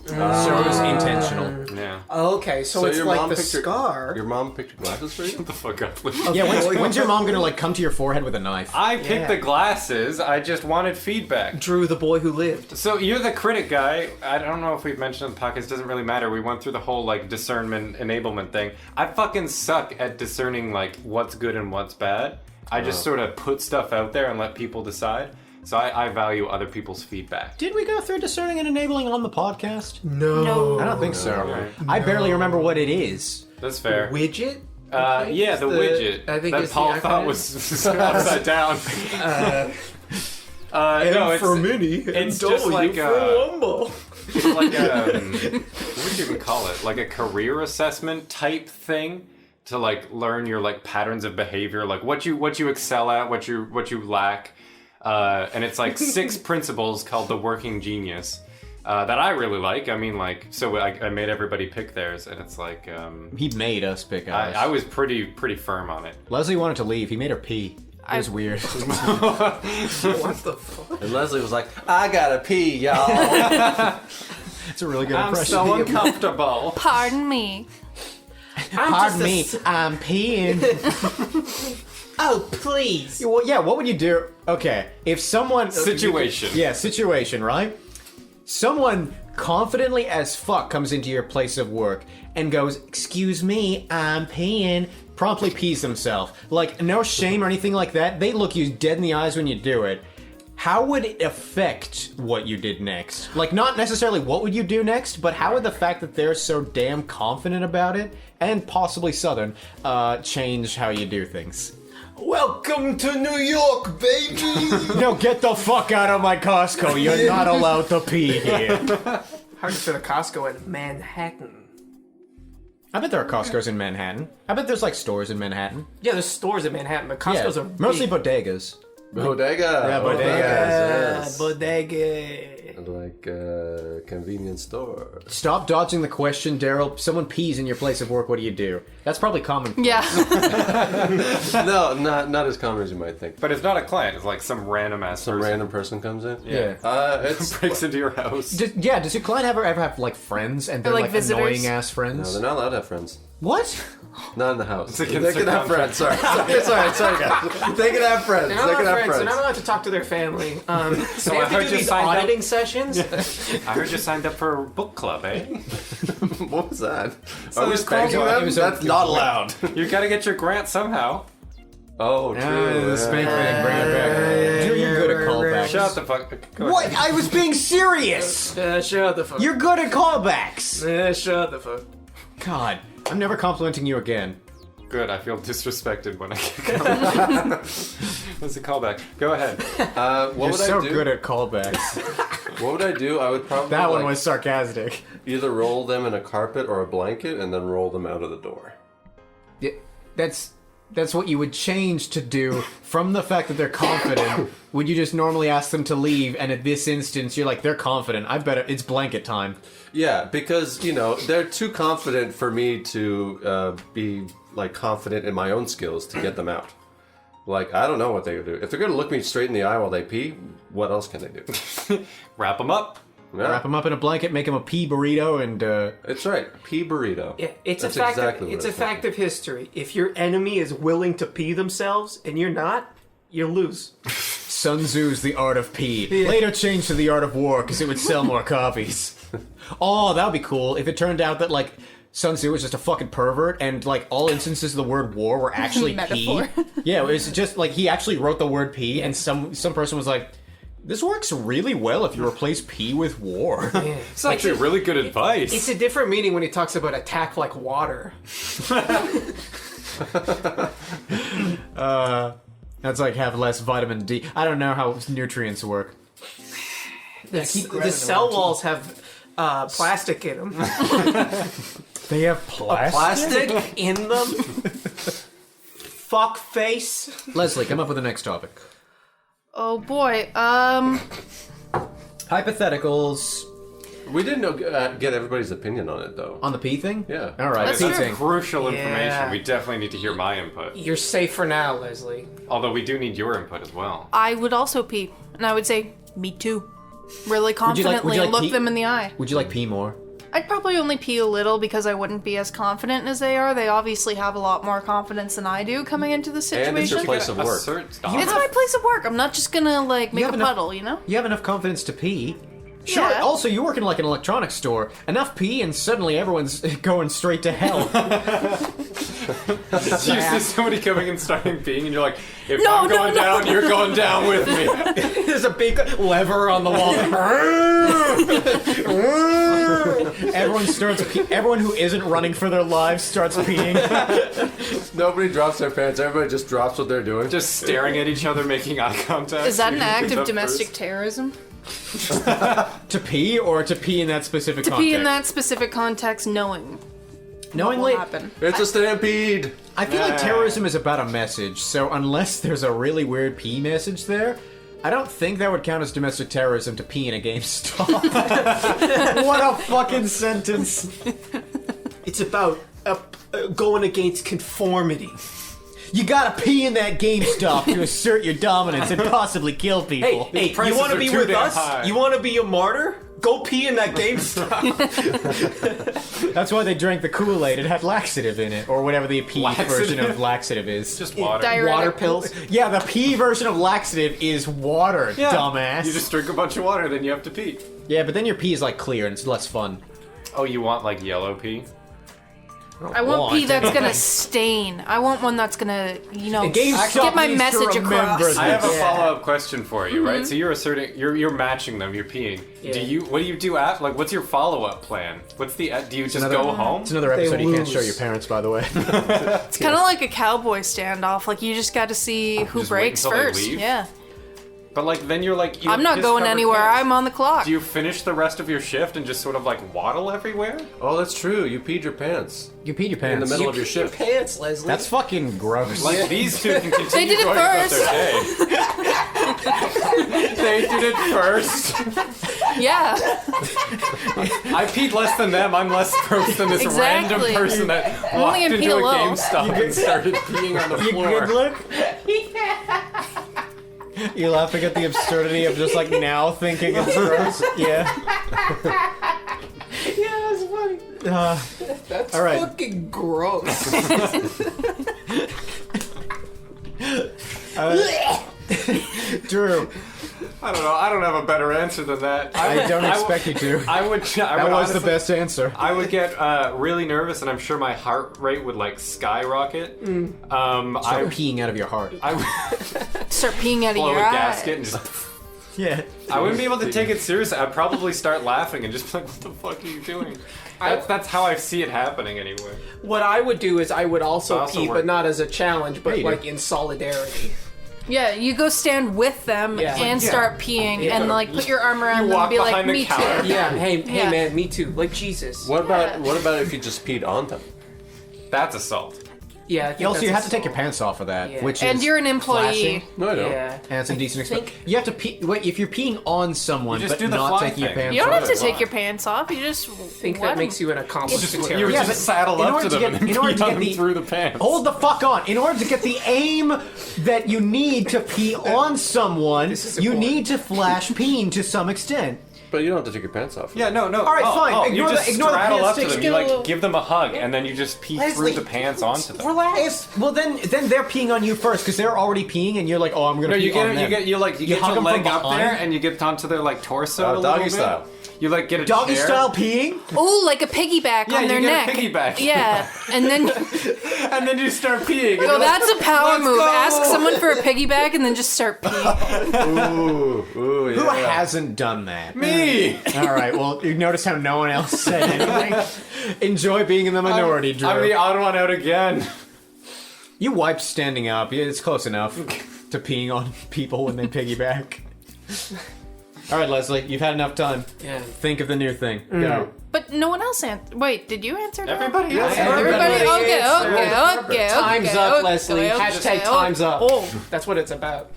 So it was intentional. Yeah. Okay, so, it's like the scar. Your mom picked your glasses for you? Shut the fuck up, please. Yeah, when's your mom gonna like come to your forehead with a knife? I picked Yeah. the glasses. I just wanted feedback. Drew, the boy who lived. So you're the critic guy. I don't know if we've mentioned on the podcast. It doesn't really matter. We went through the whole like discernment enablement thing. I fucking suck at discerning like what's good and what's bad. I just sort of put stuff out there and let people decide. So I value other people's feedback. Did we go through discerning and enabling on the podcast? No. I don't think so. I barely remember what it is. That's fair. Widget? Yeah, the widget I think that it's Paul the thought acronym. was upside down. No, it's Mini, it's just like Wumble. it's like what would you even call it? Like a career assessment type thing to like learn your like patterns of behavior, like what you excel at, what you lack, and it's like 6 principles called the working genius. That I really like. I mean, like, so I made everybody pick theirs, and it's like He made us pick ours. I was pretty firm on it. Leslie wanted to leave. He made her pee. It was weird. What the fuck? And Leslie was like, I gotta pee, y'all. It's a really good I'm impression. so uncomfortable. Pardon me. Pardon me, I'm peeing. Oh, please. Well, yeah, what would you do? Okay, if someone... Situation. Yeah, situation, right? Someone confidently as fuck comes into your place of work and goes, excuse me, I'm peeing, promptly pees himself. Like, no shame or anything like that. They look you dead in the eyes when you do it. how would it affect what you did next? Like, not necessarily what would you do next, but how would the fact that they're so damn confident about it, and possibly Southern, change how you do things? Welcome to New York, baby! No, get the fuck out of my Costco. You're not allowed to pee here. Hard to fit a Costco in Manhattan. I bet there are Costco's in Manhattan. I bet there's, like, stores in Manhattan. Yeah, there's stores in Manhattan, but Costco's are mostly big. bodegas. Bodega. Yeah, bodegas. Yes. Bodega. Like convenience store. Stop dodging the question, Daryl. Someone pees in your place of work, what do you do? That's probably common. Yeah. No, not as common as you might think. But it's not a client. It's like some random ass Some person random person comes in. Yeah. It's breaks into your house. Does your client ever have, like, friends, and they're, Or, like, like, visitors? annoying-ass no, friends? they're not allowed to have friends. What? Not in the house. They against can the have friends. Sorry, guys. They can have friends. They're They not can have friends. They're not friends. allowed to talk to their family. So They I have to heard do you these signed up. auditing sessions. I heard you signed up for a book club, eh? What was that? Are we it's spanking called- them? it was That's not allowed. You gotta get your grant somehow. Oh, true. The spank thing, bring it back. Dude, you're good at callbacks. Shut the fuck. Go What? ahead. I was being serious! Shut the fuck. You're good at callbacks! Shut the fuck. God, I'm never complimenting you again. Good. I feel disrespected when I get called. What's the callback? Go ahead. What You're would so I do? good at callbacks. What would I do? I would probably That one like, was sarcastic. either roll them in a carpet or a blanket and then roll them out of the door. Yeah, that's what you would change to do from the fact that they're confident. Would you just normally ask them to leave, and at this instance, you're like, they're confident. I bet it's blanket time. Yeah, because, you know, they're too confident for me to be, like, confident in my own skills to get them out. Like, I don't know what they would do. If they're going to look me straight in the eye while they pee, what else can they do? Wrap them up. Yeah, Wrap them up in a blanket, make them a pea burrito, and it's right. Pee burrito. Yeah, it's That's a fact. exactly what It's a it's fact of history. If your enemy is willing to pee themselves and you're not, you lose. Sun Tzu's The Art of Pee. Later changed to The Art of War because it would sell more copies. Oh, that would be cool if it turned out that, like, Sun Tzu was just a fucking pervert, and, like, all instances of the word war were actually pee. Metaphor. Yeah, it was just, like, he actually wrote the word pee, and some person was like, this works really well if you replace pee with war. It's actually really good advice. It's a different meaning when he talks about attack like water. That's like have less vitamin D. I don't know how nutrients work. The cell walls have plastic in them. They have plastic? Plastic in them. Fuck face. Leslie, come up with the next topic. Oh boy. Hypotheticals We didn't know, get everybody's opinion on it, though. on the pee thing? Yeah. All right, That's pee true. thing. Crucial Yeah. information. We definitely need to hear my input. You're safe for now, Leslie. Although we do need your input as well. I would also pee, and I would say, me too. Really you like- confidently would you like look pee? them in the eye. Would you like pee more? I'd probably only pee a little because I wouldn't be as confident as they are. They obviously have a lot more confidence than I do coming into the And it's your situation. place of work. Stop. It's my place of work. I'm not just gonna like make have a enough- puddle, you know? You have enough confidence to pee. Sure. Yeah. Also, you work in like an electronics store. Enough pee, and suddenly everyone's going straight to hell. You see somebody coming and starting peeing, and you're like, if No, I'm no, going no. down, you're going down with me. There's a big lever on the wall. Everyone starts. Everyone who isn't running for their lives starts peeing. Nobody drops their pants. Everybody just drops what they're doing. Just staring at each other, making eye contact. Is that an Who act comes of up domestic first? terrorism? To pee or to pee in that specific To context? pee in that specific context, knowing what Knowingly, will happen. It's a stampede. I feel like terrorism is about a message. So unless there's a really weird pee message there, I don't think that would count as domestic terrorism to pee in a GameStop. What a fucking sentence. It's about going against conformity. You gotta pee in that GameStop to assert your dominance and possibly kill people. Hey, you prices want to are be too with damn us? high. You want to be a martyr? Go pee in that GameStop. That's why they drank the Kool-Aid. It had laxative in it, or whatever the pee Laxative? version of laxative is. Just water. Diuretic. Water pills. Yeah, the pee version of laxative is water, Yeah. dumbass. You just drink a bunch of water, then you have to pee. Yeah, but then your pee is like clear and it's less fun. Oh, you want like yellow pee? I want pee that's gonna stain. I want one that's gonna, GameStop get my needs to message remember across. this. I have a Yeah. follow-up question for you, right? So you're asserting, you're matching them, you're peeing. Yeah. What do you do after? Like, what's your follow-up plan? Do you just go home? It's another episode you can't lose. show your parents, by the way. It's kind of like a cowboy standoff. Like, you just got to see who Just wait breaks until they first. leave? Yeah. But like, then you're like, I'm not going anywhere. I'm on the clock. Do you finish the rest of your shift and just sort of like waddle everywhere? Oh, that's true. You peed your pants You peed your in the pants. middle of your shift. Pants, Leslie. That's fucking gross. Like these two can continue They did it going about first. their day. They did it first. Yeah. I peed less than them. I'm less gross than this Exactly. random person that only walked gonna pee into a alone. GameStop and started peeing on the floor. look? You laughing at the absurdity of just like now thinking it's gross? Yeah. Yeah, that's funny. That's all right. fucking gross. Drew, I don't know. I don't have a better answer than that. I don't expect you to. I would. That was the best answer. I would get really nervous, and I'm sure my heart rate would like skyrocket. Start peeing out of your heart. I would Start peeing out of blow your a eye. gasket and just. Yeah. I wouldn't be able to take it seriously. I'd probably start laughing and just be like, "What the fuck are you doing?" That's how I see it happening anyway. What I would do is I would also, Also pee, work. but not as a challenge, but Yeah, you like do. in solidarity. Yeah, you go stand with them Yeah. and start peeing Yeah. and like put your arm around them walk and be like, behind the me counter. too. Yeah, hey Yeah. man, me too. Like Jesus. What about if you just peed on them? That's assault. Yeah, I think You also, that's you have to assault. take your pants off for that, Yeah. which And is you're an employee. flashing, No, I don't. Yeah. and it's indecent think- exposure. You have to pee. Wait, if you're peeing on someone You just but do the not fly taking your thing. pants You don't off. have to take your pants off. You just I think that makes you an accomplished You terrorist. Yeah, just but saddle in up order to to them get- and in order pee to on get them the- through the pants. Hold the fuck on. In order to get the aim that you need to pee on someone, is you important. need to flash peeing to some extent. But you don't have to take your pants off. Yeah, no. All right, fine. Oh, Ignore you just the straddle pants up to sticks. them. You like give them a hug, and then you just pee through the pants onto them. Relax. Well, then they're peeing on you first because they're already peeing, and you're like, oh, I'm gonna No, pee you get on them. you get You your hug 'em from leg up behind? there, and you get onto their like torso. a doggy little bit. style. You like get a Doggy chair, style peeing. Oh, like a piggyback Yeah, on their you get neck. a piggyback. Yeah, and then and then you start peeing. and go. you're like, That's a power "Let's move. go." Ask someone for a piggyback and then just start peeing. Ooh, yeah. Who hasn't done that? Me. All right. Well, you notice how no one else said anything. Enjoy being in the minority, Drew. I'm the odd one out again. You wiped standing up. Yeah, it's close enough to peeing on people when they piggyback. All right, Leslie, you've had enough time. Yeah. Think of the new thing. Go. But no one else answered. Wait, did you answer that? Everybody else. Everybody? Okay, answered. okay. Time's okay, up, okay, Leslie. okay, Hashtag okay. time's up. Oh, That's what it's about.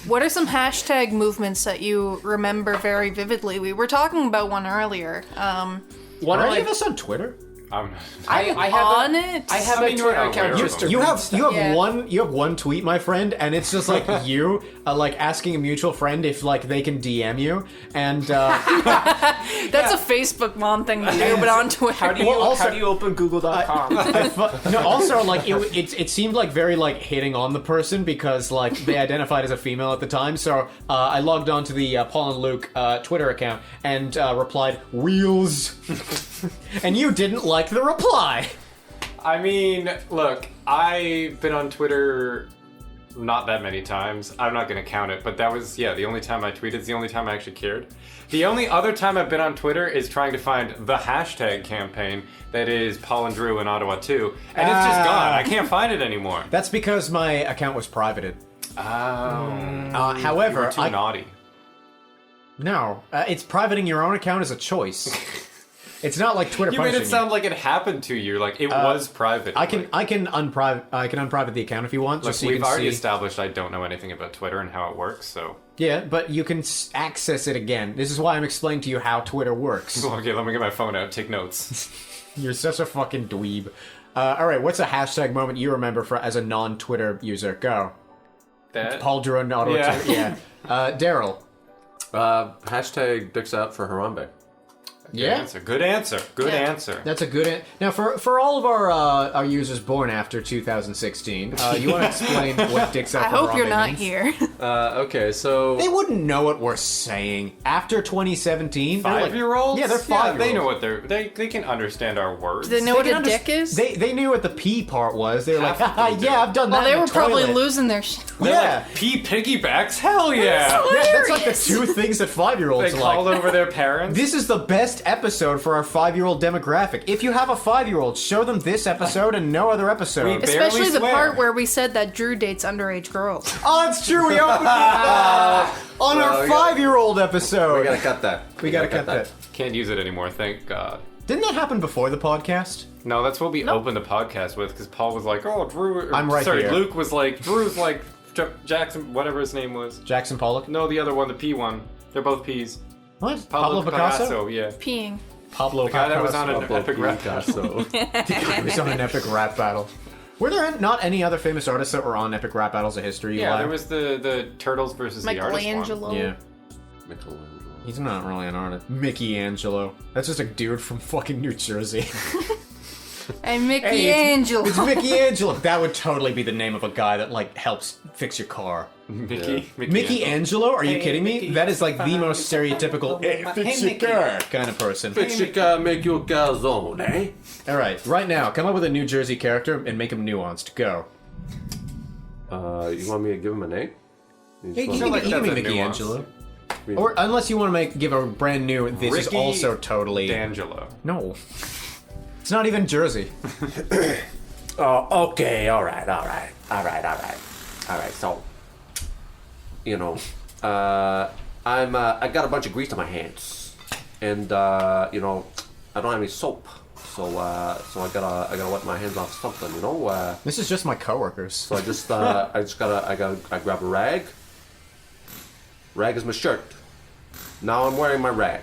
what are some hashtag movements that you remember very vividly? We were talking about one earlier. One Are of any of my, us on Twitter? I have on a, it. I have I a mean, you're Twitter aware account of just them. to You read have stuff. Yeah. one tweet, my friend, and it's just like you like asking a mutual friend if like they can DM you, and That's a Facebook mom thing to do, but on Twitter. How do you Well, also- how do you open Google.com? no. Also, like it seemed like very like hitting on the person because like they identified as a female at the time. So I logged on to the Paul and Luke Twitter account and replied wheels, and you didn't like the reply. I mean, look, I've been on Twitter not that many times. I'm not going to count it, but that was, the only time I tweeted. It's the only time I actually cared. The only other time I've been on Twitter is trying to find the hashtag campaign that is Paul and Drew in Ottawa 2, and it's just gone. I can't find it anymore. That's because my account was privated. Oh. However, Too naughty. no, it's privating your own account is a choice. It's not like Twitter You made punishing it sound like it happened to you, like it was private. I can unprivate the account if you want, Look, just so you we've can already see. established I don't know anything about Twitter and how it works, so... Yeah, but you can access it again. This is why I'm explaining to you how Twitter works. Okay, let me get my phone out, take notes. You're such a fucking dweeb. All right, what's a hashtag moment you remember as a non-Twitter user? Go. That... Paul Drew and Ottawa Yeah. too. Yeah. Daryl. Hashtag dicks out for Harambe. Yeah. Good answer. Good Yeah. answer. That's a good. Now, for all of our users born after 2016, you want to explain what dicks out I for hope you're Harambe not means? here. Okay, so They wouldn't know what we're saying after 2017. They're like- 5-year-olds? Yeah, they're 5-year-olds. They know what they can understand our words. Do they know what can a dick understand- is? They knew what the P part was. They were like, Half of them do. yeah, I've done that. well, they in were the probably toilet. losing their shit. Yeah. Pee piggybacks? Hell yeah! Yeah, that's like the Hilarious. two things that 5-year-olds They are called like. over their parents. This is the best episode for our 5-year-old demographic. If you have a 5-year-old, show them this episode and no other episode. We- Especially barely the swear. part where we said that Drew dates underage girls. Oh, it's true. We opened with that on our we gotta- 5-year-old episode. we gotta cut that. We gotta cut that. Can't use it anymore, thank God. Didn't that happen before the podcast? No, that's what we opened the podcast with, because Paul was like, oh, Drew... I'm right Sorry, here. Luke was like, Drew's like Jackson, whatever his name was. Jackson Pollock? No, the other one, the P one. They're both P's. What? Pablo Picasso? yeah. Peeing. Pablo The guy that was Picasso. on an epic rap Picasso. He was on an epic rap battle. Were there not any other famous artists that were on epic rap battles of history? Yeah, Eli? there was the Turtles versus the artist one. Michelangelo. Yeah. Michelangelo. He's not really an artist. Mickey Angelo. That's just a dude from fucking New Jersey. And Mickey Hey, Angelo. It's Mickey Angelo. That would totally be the name of a guy that, like, helps fix your car. Mickey. Mickey Angelo? Are you kidding me? Mickey. That is like the most stereotypical fix your car kind of person. Fix your car, make your calzone, eh? Alright, right now, come up with a New Jersey character and make him nuanced. Go. You want me to give him a name? You Hey, just you want- can, like you can that's be a Mickey nuance. Angelo. Or unless you want to give a brand new, this is Ricky also totally... D'Angelo. No. It's not even Jersey. Oh, okay, alright. So, you know, I got a bunch of grease on my hands, and you know, I don't have any soap, so I gotta wipe my hands off something, you know. This is just my coworkers. So I grab a rag. Rag is my shirt. Now I'm wearing my rag.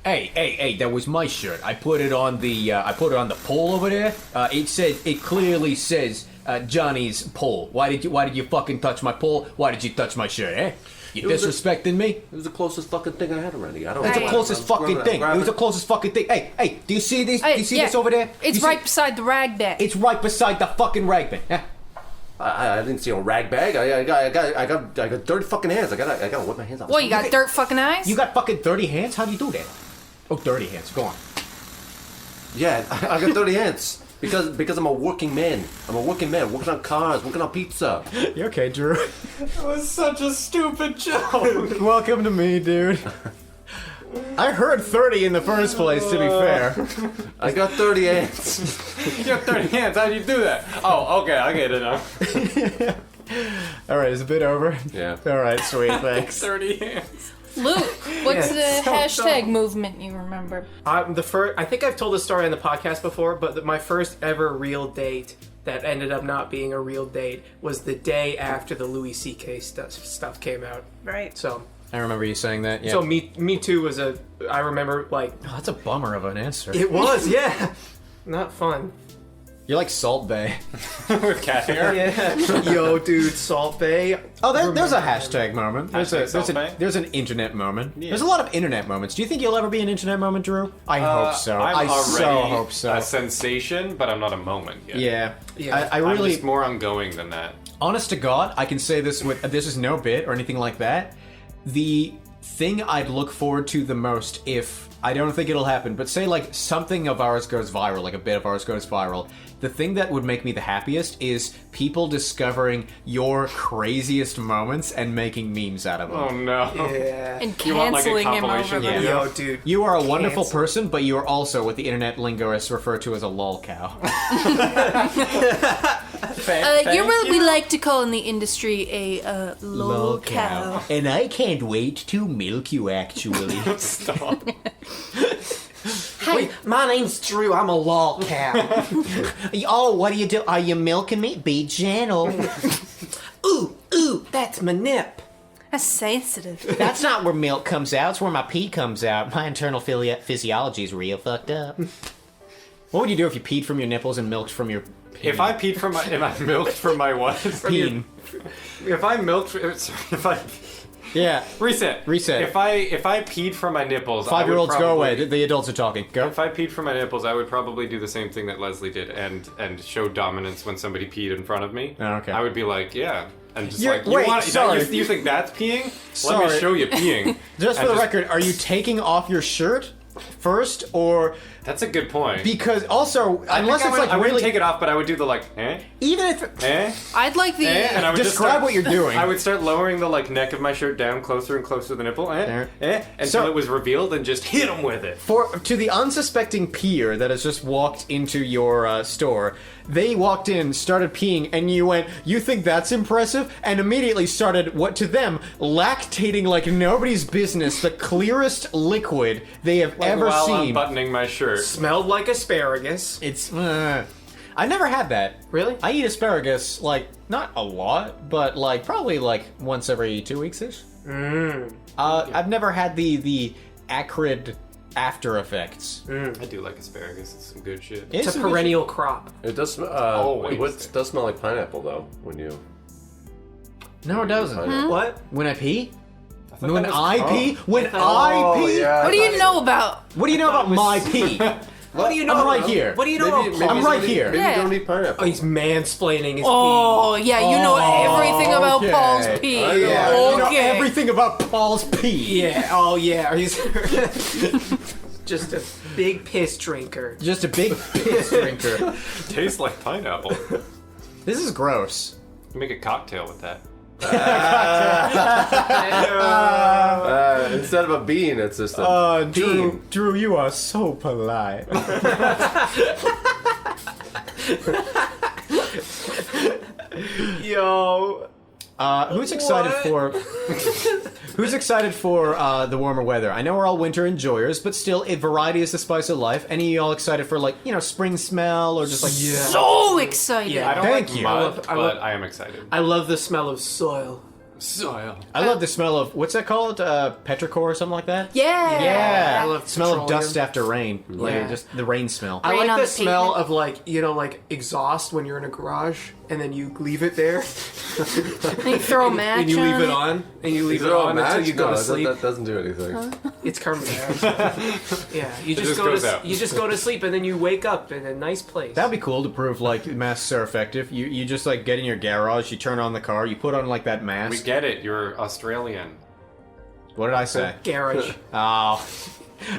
Hey, that was my shirt. I put it on the pole over there. It clearly says Johnny's pole. Why did you fucking touch my pole? Why did you touch my shirt, eh? You was a- disrespecting me? It was the closest fucking thing I had already. I don't. It's Hey. the closest fucking thing. It was the closest fucking thing. Hey, do you see this? Do you see this over there? It's You see- right beside the rag bag. It's right beside the fucking rag bin. Eh? I didn't see a rag bag. I got dirty fucking hands. I gotta wipe my hands off. What, you got dirt fucking eyes? You got fucking dirty hands? How do you do that? Oh, dirty hands. Go on. Yeah, I got dirty hands because I'm a working man. I'm a working man working on cars, working on pizza. You okay, Drew? That was such a stupid joke. Welcome to me, dude. I heard 30 in the first place, to be fair. I got dirty hands. You got 30 hands. How do you do that? Oh, okay, I get it now. Alright, is the bit over? Yeah. Alright, sweet, thanks. 30 hands. Luke, what's Yeah, the hashtag movement you remember? I think I've told this story on the podcast before, but my first ever real date that ended up not being a real date was the day after the Louis C.K. stuff came out. Right. So, I remember you saying that, yeah. so Me Too was I remember, like, Oh, that's a bummer of an answer. it was, yeah. Not fun. You're like Salt Bay. With cat hair. Yeah. Yo, dude, Salt Bay. Oh, there's a hashtag moment. Hashtag There's an internet moment. There's a lot of internet moments. Do you think you'll ever be an internet moment, Drew? I hope so. I'm I so already hope so. a sensation, but I'm not a moment yet. Yeah. Yeah. I I'm really, just more ongoing than that. honest to God, I can say this with, this is no bit or anything like that. The thing I'd look forward to the most, if, I don't think it'll happen, but say like something of ours goes viral, like a bit of ours goes viral, the thing that would make me the happiest is people discovering your craziest moments and making memes out of them. Oh no. Yeah. And You want, like, a canceling him compilation over video? them. Yo, dude. You are a wonderful Cancel. person, but you are also what the internet linguists refer to as a lol cow. We like to call in the industry a lol cow. And I can't wait to milk you, actually. Stop. Hey, my name's Drew. I'm a lol cow. Oh, what do you do? Are you milking me? Be gentle. Ooh, that's my nip. That's sensitive. That's not where milk comes out. It's where my pee comes out. My internal physiology is real fucked up. What would you do if you peed from your nipples and milked from your peen? If I peed from my, if I milked from my what? Peen. If I milked, Yeah. Reset. If I peed from my nipples, 5-year-olds, go away. probably- The adults are talking. Go. If I peed from my nipples, I would probably do the same thing that Leslie did and show dominance when somebody peed in front of me. Oh, okay. I would be like, yeah. And just You're- like, wait, sorry. you think that's peeing? Let Sorry. me show you peeing. Just for And the record, are you taking off your shirt first, or That's a good point. because also unless I it's would, like I wouldn't really take it off, but I would do the like, even if I'd like the. and I would just describe start, what you're doing. I would start lowering the like neck of my shirt down closer and closer to the nipple, until So- it was revealed, and just hit him with it. to the unsuspecting peer that has just walked into your store, they walked in, started peeing, and you went, "You think that's impressive?" And immediately started what to them lactating like nobody's business, the clearest liquid they have ever While seen. unbuttoning my shirt. Smelled like asparagus. It's. I never had that. Really? I eat asparagus like not a lot, but like probably like once every 2 weeks ish. I've never had the acrid after effects. I do like asparagus. It's some good shit. It's a perennial crop. It does. Always. It does smell like pineapple though when you. No, it doesn't. Pineapple. What? When I pee? thought When that was- I pee? When Oh, I pee? yeah, What do you know about? What do you know about my pee? What do you know? I'm right here. What do you know Maybe, about maybe I'm you right don't eat- here. Maybe Yeah. you don't eat pineapple. Oh, he's mansplaining his Oh, yeah, you know everything about okay. Paul's pee. I know. Yeah, you know Okay. everything about Paul's pee. pee. Yeah. Oh, yeah. Are you just a big piss drinker? Just a big piss drinker. Tastes like pineapple. This is gross. You make a cocktail with that. Instead of a bean, it's just a bean. Drew, you are so polite. Yo. Who's excited for? Who's excited for the warmer weather? I know we're all winter enjoyers, but still, variety is the spice of life. Any of y'all excited for spring smell or just like So excited. Yeah. I don't Thank like you. mud, I love- but I am excited. I love the smell of soil. Soil. I love the smell of what's that called? Petrichor or something like that. Yeah. Yeah, I love smell of petroleum. dust after rain. Like Yeah. just the rain smell. I Rain like on the the smell pavement. of like exhaust when you're in a garage and then you leave it there And you throw a match and you leave it on. on and you leave Is it it all on until match? you go No, to sleep. that doesn't do anything. It's carbon dioxide. Yeah, you just just go goes to out. you just go to sleep and then you wake up in a nice place. That'd be cool to prove like masks are effective. You just like get in your garage, you turn on the car, you put on like that We mask. get it. You're Australian. What did I say? garage. Oh.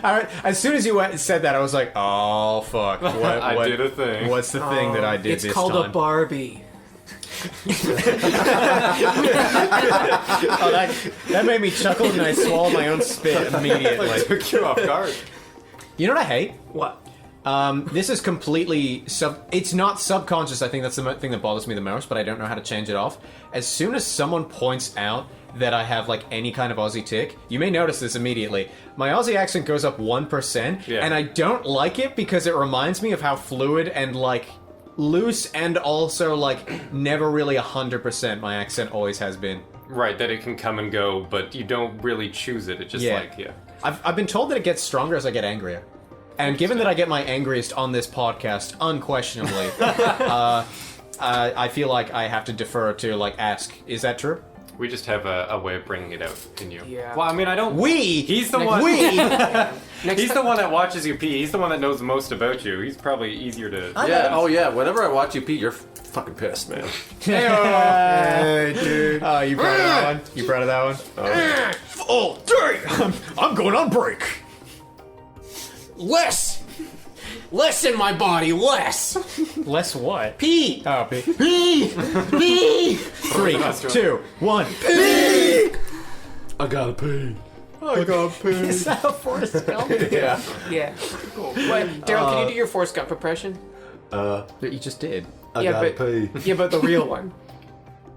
All right. As soon as you said that, I was like, "Oh fuck! What, I what- did a thing. What's the thing that I did It's this called time?" a Barbie. Oh, that made me chuckle, and I swallowed my own spit immediately. Took you off guard. You know what I hate? What? This is completely it's not subconscious. I think that's the thing that bothers me the most, but I don't know how to change it off. As soon as someone points out that I have like any kind of Aussie tick, you may notice this immediately. My Aussie accent goes up 1%, Yeah. and I don't like it because it reminds me of how fluid and like loose and also like never really 100% my accent always has been. Right, that it can come and go, but you don't really choose it. It just I've been told that it gets stronger as I get angrier. And given that I get my angriest on this podcast, unquestionably, I feel like I have to defer to like ask, is that true? We just have a way of bringing it out in you. Yeah. Well, I mean, I don't. We. He's the one. We. He's the one that watches you pee. He's the one that knows the most about you. He's probably easier to. Yeah. Oh yeah. Whenever I watch you pee, you're fucking pissed, man. Hey, dude. You proud of that one? You proud of that one? Oh, dang! I'm going on break. Less in my body, less. Less what? Pee. Oh, pee. Pee. Pee. 3, 2, 1. I gotta pee. I got pee. Is that a Forrest Gump? Yeah. Yeah. Cool. Wait, Daryl, can you do your Forrest Gump impression? You just did. I Yeah, gotta but- pee. Yeah, but the real one.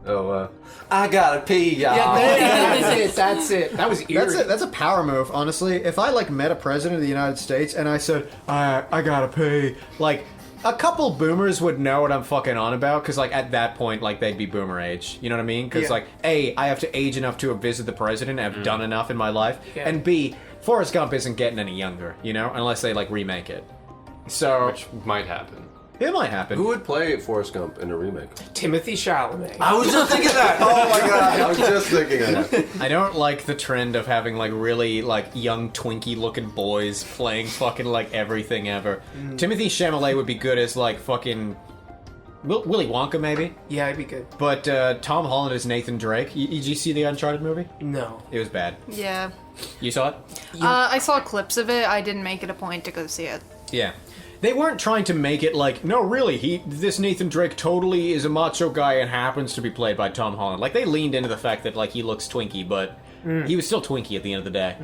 Oh, I gotta pee, y'all. That's it. That was eerie. That's a power move, honestly. If I like met a president of the United States and I said, I gotta pee, like a couple boomers would know what I'm fucking on about, because like at that point, like they'd be boomer age. You know what I mean? Because Yeah. like A, I have to age enough to have visited the president, I've done enough in my life, Yeah. and B, Forrest Gump isn't getting any younger, you know, unless they like remake it. So Which might happen. It might happen. Who would play Forrest Gump in a remake? Timothy Chalamet. I was just thinking that. Oh my god. I was just thinking of that. I don't like the trend of having like really like young Twinkie looking boys playing fucking like everything ever. Timothy Chalamet would be good as like fucking Willy Wonka maybe, Yeah, it'd be good. but Tom Holland as Nathan Drake. Did you see the Uncharted movie? No. It was bad. Yeah. You saw it? I saw clips of it. I didn't make it a point to go see it. Yeah. They weren't trying to make it like, no, really, this Nathan Drake totally is a macho guy and happens to be played by Tom Holland. Like, they leaned into the fact that, like, he looks Twinkie, but he was still Twinkie at the end of the day.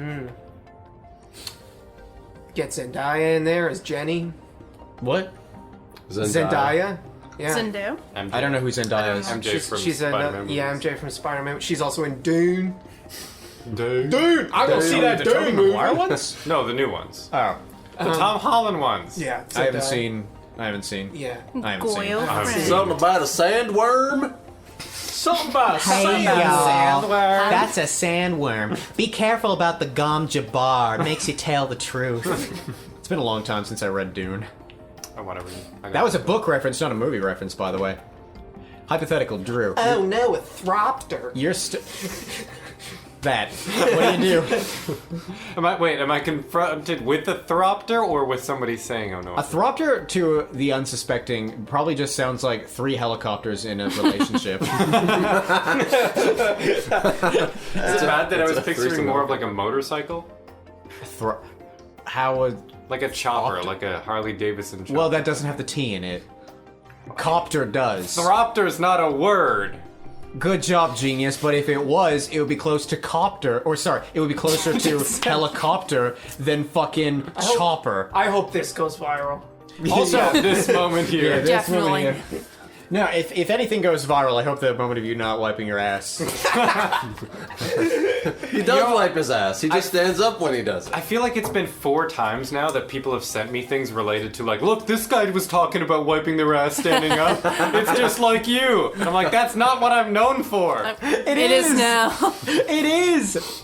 Get Zendaya in there as Jenny. What? Zendaya? Yeah. Zendaya? I don't know who Zendaya is. MJ from She's Spider-Man yeah, movies. MJ from Spider-Man. She's also in Dune. Dude, I will see that the Tobey Tobey movie. Maguire ones? No, the new ones. Oh. The Tom Holland ones. Yeah. I haven't Zendaya. seen. I haven't seen. Yeah. I haven't seen. Goyle friend. Something about a sandworm? Something about Hey y'all, that's a sandworm. Be careful about the Gom Jabbar. It makes you tell the truth. It's been a long time since I read Dune. Or whatever. That was a book reference, not a movie reference, by the way. Hypothetical, Drew. Oh no, a thropter. You're that. What do you do? Am I confronted with a thropter or with somebody saying, oh no? A thropter to the unsuspecting probably just sounds like 3 helicopters in a relationship. Is it bad that I was a picturing threesome more of outfit. like a motorcycle? How would... Like a chopper, like a Harley Davidson chopper. Well, that doesn't have the T in it. Copter does. Thropter's not a word. Good job, genius, but if it was, it would be close to copter, or sorry, it would be closer to helicopter than fucking chopper. I hope this goes viral. Also, This moment here. this moment Definitely. here. No, if anything goes viral, I hope the moment of you not wiping your ass. He does wipe his ass. He just stands up when he does it. I feel like it's been 4 times now that people have sent me things related to like, look, this guy was talking about wiping their ass standing up. It's just like you. And I'm like, that's not what I'm known for. I It is now. It is!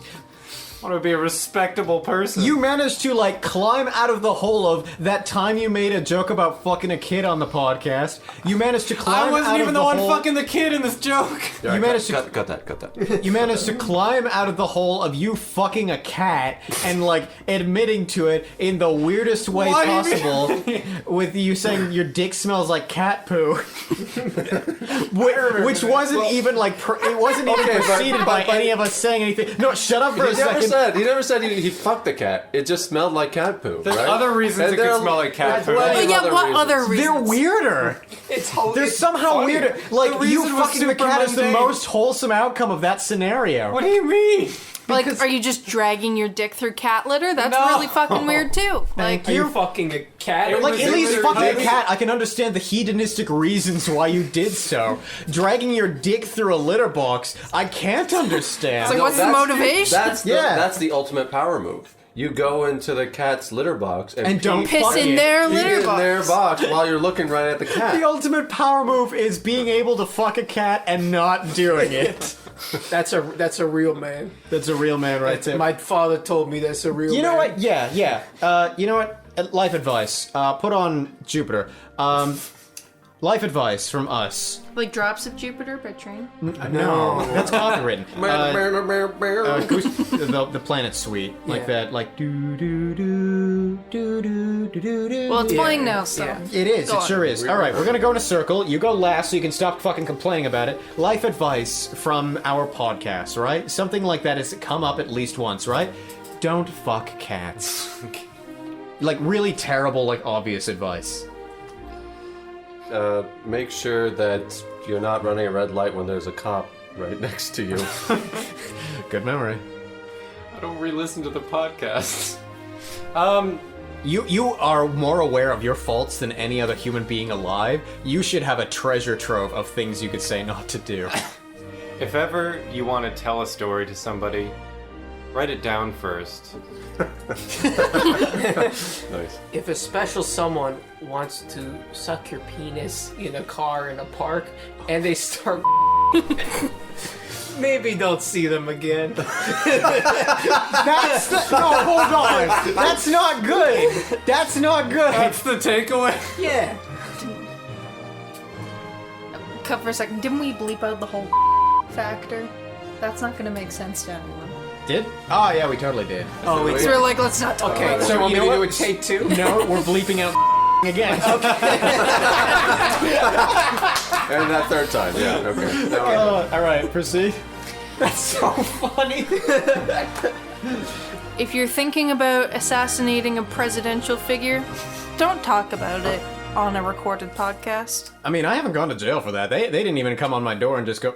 want to be a respectable person. You managed to, like, climb out of the hole of that time you made a joke about fucking a kid on the podcast. You managed to climb I wasn't out even of the the one hole. fucking the kid in this joke. All right, managed to- cut that. You managed to climb out of the hole of you fucking a cat and, like, admitting to it in the weirdest way Why do you possible with you saying your dick smells like cat poo. Which wasn't even, like, it wasn't even preceded by any of us saying anything. No, shut up for a second. He never said he fucked the cat. It just smelled like cat poo. There's right? other reasons And it could there are smell like cat plenty poo. of But yeah, what reasons. other reasons? They're weirder. They're somehow weirder. Like, The you reason was fucking the super cat is the mundane. most wholesome outcome of that scenario. What do you mean? Like, are you just dragging your dick through cat litter? That's No. really fucking weird too. Like, Are you fucking a cat? Like, was at least literally- fucking a cat, I can understand the hedonistic reasons why you did so. Dragging your dick through a litter box, I can't understand. It's like, what's the that's- motivation? That's the ultimate power move. You go into the cat's litter box And don't piss fuck in it. their pee litter in their box. box while you're looking right at the cat. The ultimate power move is being able to fuck a cat and not doing it. That's a real man. That's a real man right there. My father told me that's a real man. You know what? Yeah. You know what? Life advice. Put on Jupiter. Life advice from us. Like Drops of Jupiter by Train. No, that's copywritten. The Planet Suite, like Yeah. that, like do do do do do do do do. Well, it's playing now, so. Yeah. It is. Go It on. sure is. All right, we're gonna go in a circle. You go last, so you can stop fucking complaining about it. Life advice from our podcast, right? Something like that has come up at least once, right? Don't fuck cats. Like really terrible, like obvious advice. Make sure that you're not running a red light when there's a cop right next to you. Good memory. I don't re-listen to the podcasts. You are more aware of your faults than any other human being alive. You should have a treasure trove of things you could say not to do. If ever you want to tell a story to somebody, write it down first. Nice. If a special someone wants to suck your penis in a car in a park and they start maybe don't see them again. No, hold on. That's not good. That's not good. That's the takeaway. Yeah. cut for a second. Didn't we bleep out the whole factor? That's not gonna make sense to anyone. Did? Oh yeah, we totally did. Oh, wait. So we're like, let's not talk about it. So you you know want me what? to do a take two? No, we're bleeping out again. And that third time, yeah, okay. All right, proceed. That's so funny. If you're thinking about assassinating a presidential figure, don't talk about it on a recorded podcast. I mean, I haven't gone to jail for that. They didn't even come on my door and just go.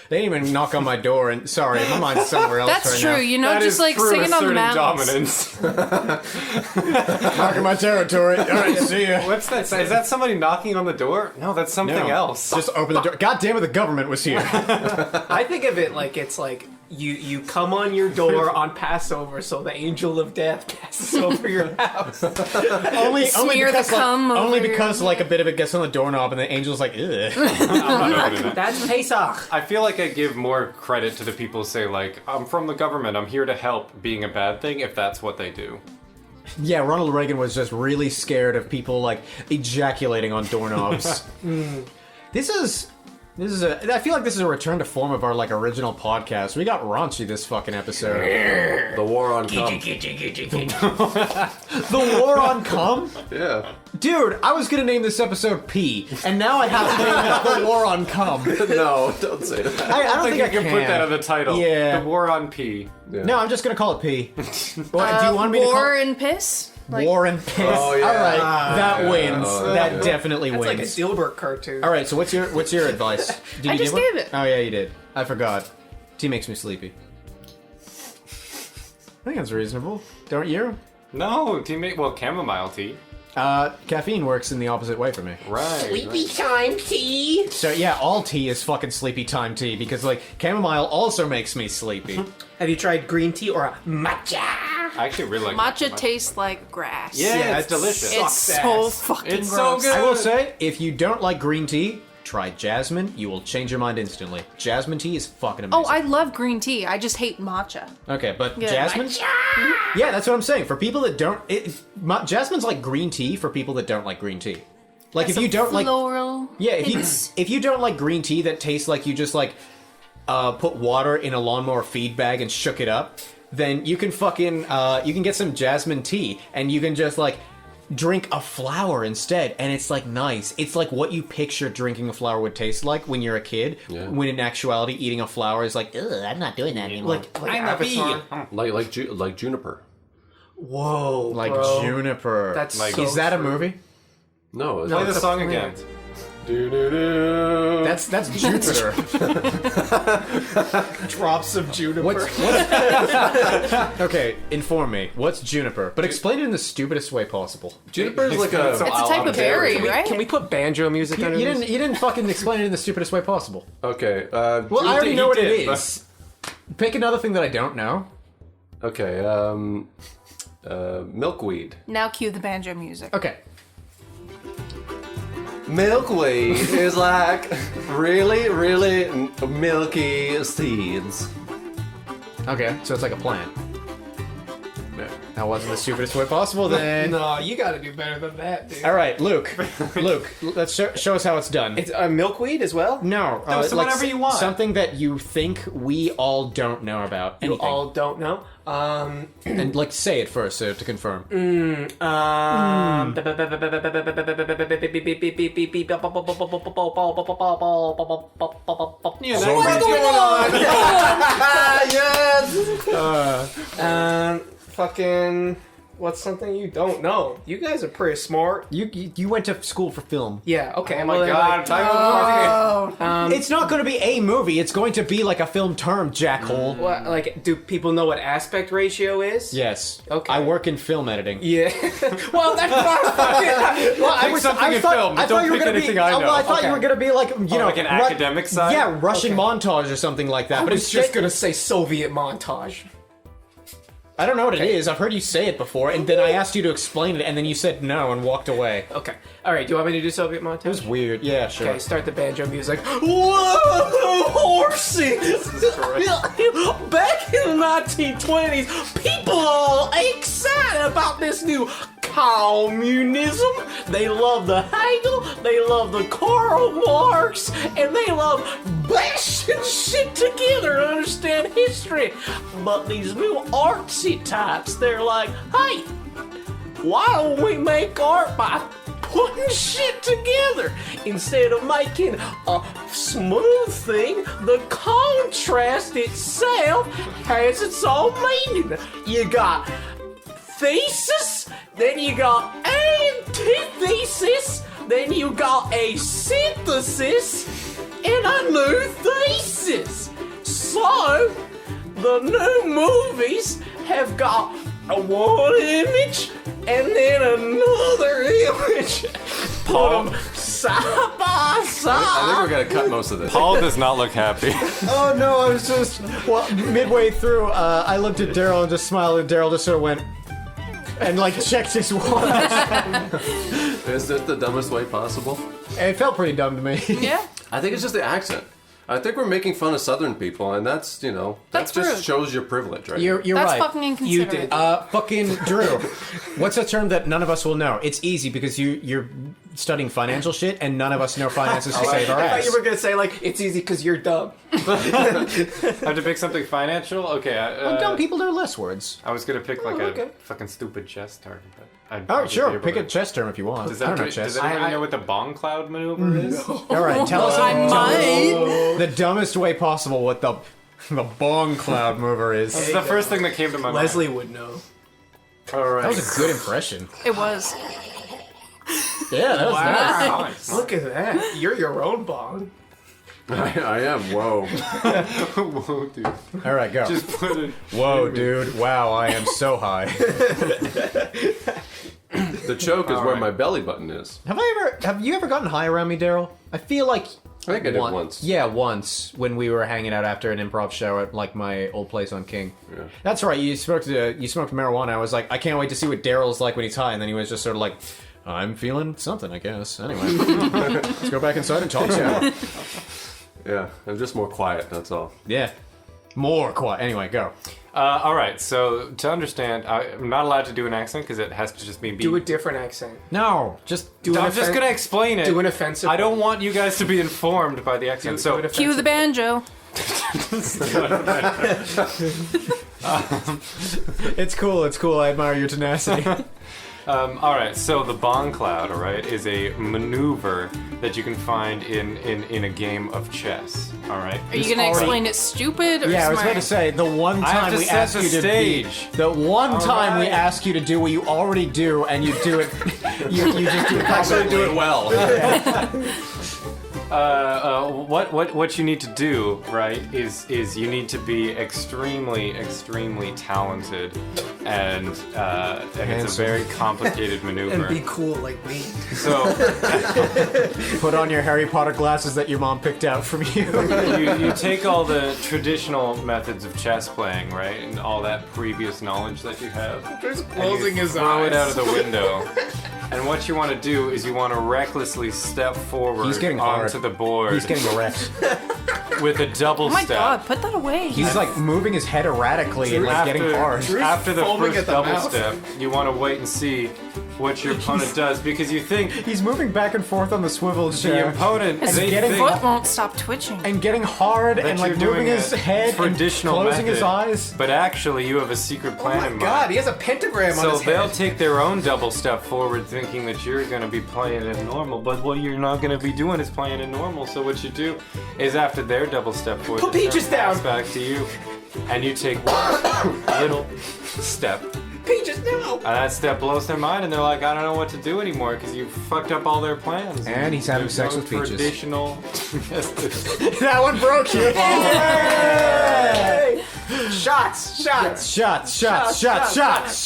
They didn't even knock on my door and sorry, my mind's somewhere else That's right true, now. you know, That just is like true singing on the asserting mountains. dominance. Marking my territory. All right, see ya. What's that? Is that somebody knocking on the door? No, that's something No, else. Just open the door. God damn it, the government was here. I think of it like it's like you come on your door on Passover, so the angel of death passes over your house. only Smear the because, cum like, only over because like a bit of it gets on the doorknob and the angel's like, ugh. I'm not opening it. That's Pesach. I feel like I give more credit to the people who say like, I'm from the government, I'm here to help, being a bad thing if that's what they do. Yeah, Ronald Reagan was just really scared of people like ejaculating on doorknobs. This is a. I feel like this is a return to form of our like original podcast. We got raunchy this fucking episode. The war on cum. The war on cum, Yeah. dude. I was gonna name this episode P, and now I have to name it the war on cum. No, don't say that. I don't think I can put that on the title. Yeah. The War on P. Yeah. No, I'm just gonna call it P. What, do you want me to call War it? and piss? Like, War and piss. Oh, yeah. All right, that Yeah. wins. Oh, that yeah. definitely It's like a wins. Dilbert cartoon. All right, so what's your advice? Did I you just give one? gave it. Oh yeah, you did. I forgot. Tea makes me sleepy. I think that's reasonable, don't you? No, teammate. Well, chamomile tea. Caffeine works in the opposite way for me. Right. time tea. So yeah, all tea is fucking sleepy time tea because like chamomile also makes me sleepy. Have you tried green tea or a matcha? I actually really like Matcha tastes like grass. Yeah, it's delicious. It's so Sucks fucking It's so gross. good. I will say, if you don't like green tea, try jasmine. You will change your mind instantly. Jasmine tea is fucking amazing. Oh, I love green tea. I just hate matcha. Okay, but Yeah. jasmine? Yeah, that's what I'm saying. For people that don't... jasmine's like green tea for people that don't like green tea. Like, if you don't like... Floral. Yeah, if you don't like green tea that tastes like you just, like, put water in a lawnmower feed bag and shook it up, then you can fucking... you can get some jasmine tea, and you can just, like... drink a flower instead, and it's like nice. It's like what you picture drinking a flower would taste like when you're a kid. Yeah. When in actuality, eating a flower is like, ugh, I'm not doing that anymore. Like Avatar. Like juniper. Whoa, Like bro. juniper. That's Like- so Is that a true. movie? No, it's Play the it's a song plant. again. Do-do-do. That's Jupiter. Drops of juniper. What's okay? Inform me. What's juniper? But explain it in the stupidest way possible. Juniper's like a. It's a type of berry, right? Can we put banjo music under You this? didn't fucking explain it in the stupidest way possible. Okay. Well, I already know what it did, is. Pick another thing that I don't know. Okay. Milkweed. Now cue the banjo music. Okay. Milkweed is like really, really milky seeds. Okay, so it's like a plant. That wasn't the stupidest way possible then. No, you gotta do better than that, dude. All right, Luke. Luke, let's show us how it's done. It's milkweed as well? No, so whatever you want. Something that you think we all don't know about. You Anything. all don't know. And like say it first, so to confirm. Yeah, Fucking. What's something you don't know? You guys are pretty smart. You went to school for film. Yeah. Okay. Oh my god, time It's not going to be a movie. It's going to be like a film term, jackhole. What, like, do people know what aspect ratio is? Yes. Okay. I work in film editing. Yeah. Well, that's not fucking. Well, Pick something in film, but don't pick anything I know. Well, I thought you Okay. were going to be like, you know, like an academic side? Yeah, Russian montage or something like that. I But was it's just gonna say Soviet montage. I don't know what it is. I've heard you say it before, and then I asked you to explain it, and then you said no and walked away. Okay. All right. Do you want me to do Soviet montage? It was weird. Yeah, sure. Okay, start the banjo music. Whoa, horsey! Back in the 1920s, people are all excited about this new communism, they love the Hegel, they love the Karl Marx, and they love bashing shit together to understand history. But these new artsy types, they're like, hey, why don't we make art by putting shit together instead of making a smooth thing? The contrast itself has its own meaning. You got thesis, then you got antithesis, then you got a synthesis, and a new thesis. So, the new movies have got one image and then another image. Put them side by side. I think we're gonna cut most of this. Paul does not look happy. Oh no, I was just midway through. I looked at Daryl and just smiled, and Daryl just sort of went and like checked his watch. Is this the dumbest way possible? It felt pretty dumb to me. Yeah. I think it's just the accent. I think we're making fun of Southern people, and that's, you know, that That's just rude. shows your privilege, right? You're That's right. fucking inconsiderate. Fucking Drew. What's a term that none of us will know? It's easy because you're studying financial shit, and none of us know finances to save our I thought ass. you were gonna say like it's easy because you're dumb. I have to pick something financial? Okay. Dumb people know less words. I was gonna pick like okay. a fucking stupid chess term, but I'd Oh, probably sure. be able Pick to- a chess term if you want. Does I don't know does chess. anybody know what the bong cloud maneuver is? All right, tell us I might. the dumbest way possible what the bong cloud mover is. It's the first thing that came to my Leslie would know. mind. All right. That was a good impression. It was. Yeah, that was nice. Nice. Look at that. You're your own bong. I am. Whoa. Whoa, dude. All right, go. Just put it. Whoa, dude. Wow, I am so high. The choke is where my belly button is. Have you ever gotten high around me, Daryl? I feel like I think I did once. Yeah, once when we were hanging out after an improv show at like my old place on King. Yeah. That's right. You smoked marijuana. I was like, I can't wait to see what Daryl's like when he's high, and then he was just sort of like, I'm feeling something, I guess. Anyway, let's go back inside and talk to Yeah, I'm just more quiet, that's all. Yeah, more quiet. Anyway, go. All right. So to understand, I'm not allowed to do an accent because it has to just be. Do a different accent. No, just Do an I'm just offen- gonna explain it. Do an offensive. I don't want you guys to be informed by the accent. Do an So Cue the banjo. It's cool. It's cool. I admire your tenacity. all right. So the bong cloud, all right, is a maneuver that you can find in a game of chess. All right. Are you gonna explain it stupid or Yeah, I was smart? about to say the one I have time to we set ask the you to stage. be the one time we right. ask you to do what you already do, and you do it. you just do it. Actually, do it well. What you need to do, right, is you need to be extremely talented, and it's a Handsome. very complicated maneuver. And be cool like me. So Put on your Harry Potter glasses that your mom picked out from you. you take all the traditional methods of chess playing, right, and all that previous knowledge that you have, Just and closing you his throw eyes. it out of the window. And what you want to do is you want to recklessly step forward He's getting hard. onto the board He's getting erect. with a double Oh my step. god, put that away. He's like moving his head erratically and like getting hard. After the foaming first at the double mouth. step, you want to wait and see what your opponent does because you think He's moving back and forth on the swivel the chair opponent His they getting think foot won't stop twitching. and getting hard that and like you're moving doing his a head and traditional closing his method, eyes. but actually you have a secret Oh plan my in god, mind. he has a pentagram on So his they'll head. take their own double step forward thinking that you're going to be playing it normal, but what you're not going to be doing is playing it normal. So what you do is after their double step forward, Put they Peaches turn down. back to you, and you take one little step. Peaches, no! And that step blows their mind, and they're like, I don't know what to do anymore because you fucked up all their plans. And he's having There's sex no with Peaches. Traditional. That one broke you. Hey! Shots! Shots! Shots, shots, shots, shots, shots,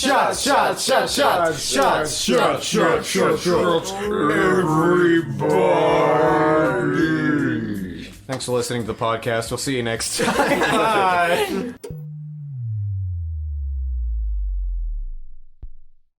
shots, shots, shots, shots, shots, shots, shots, shots, shots, everybody. Thanks for listening to the podcast. We'll see you next time. Bye.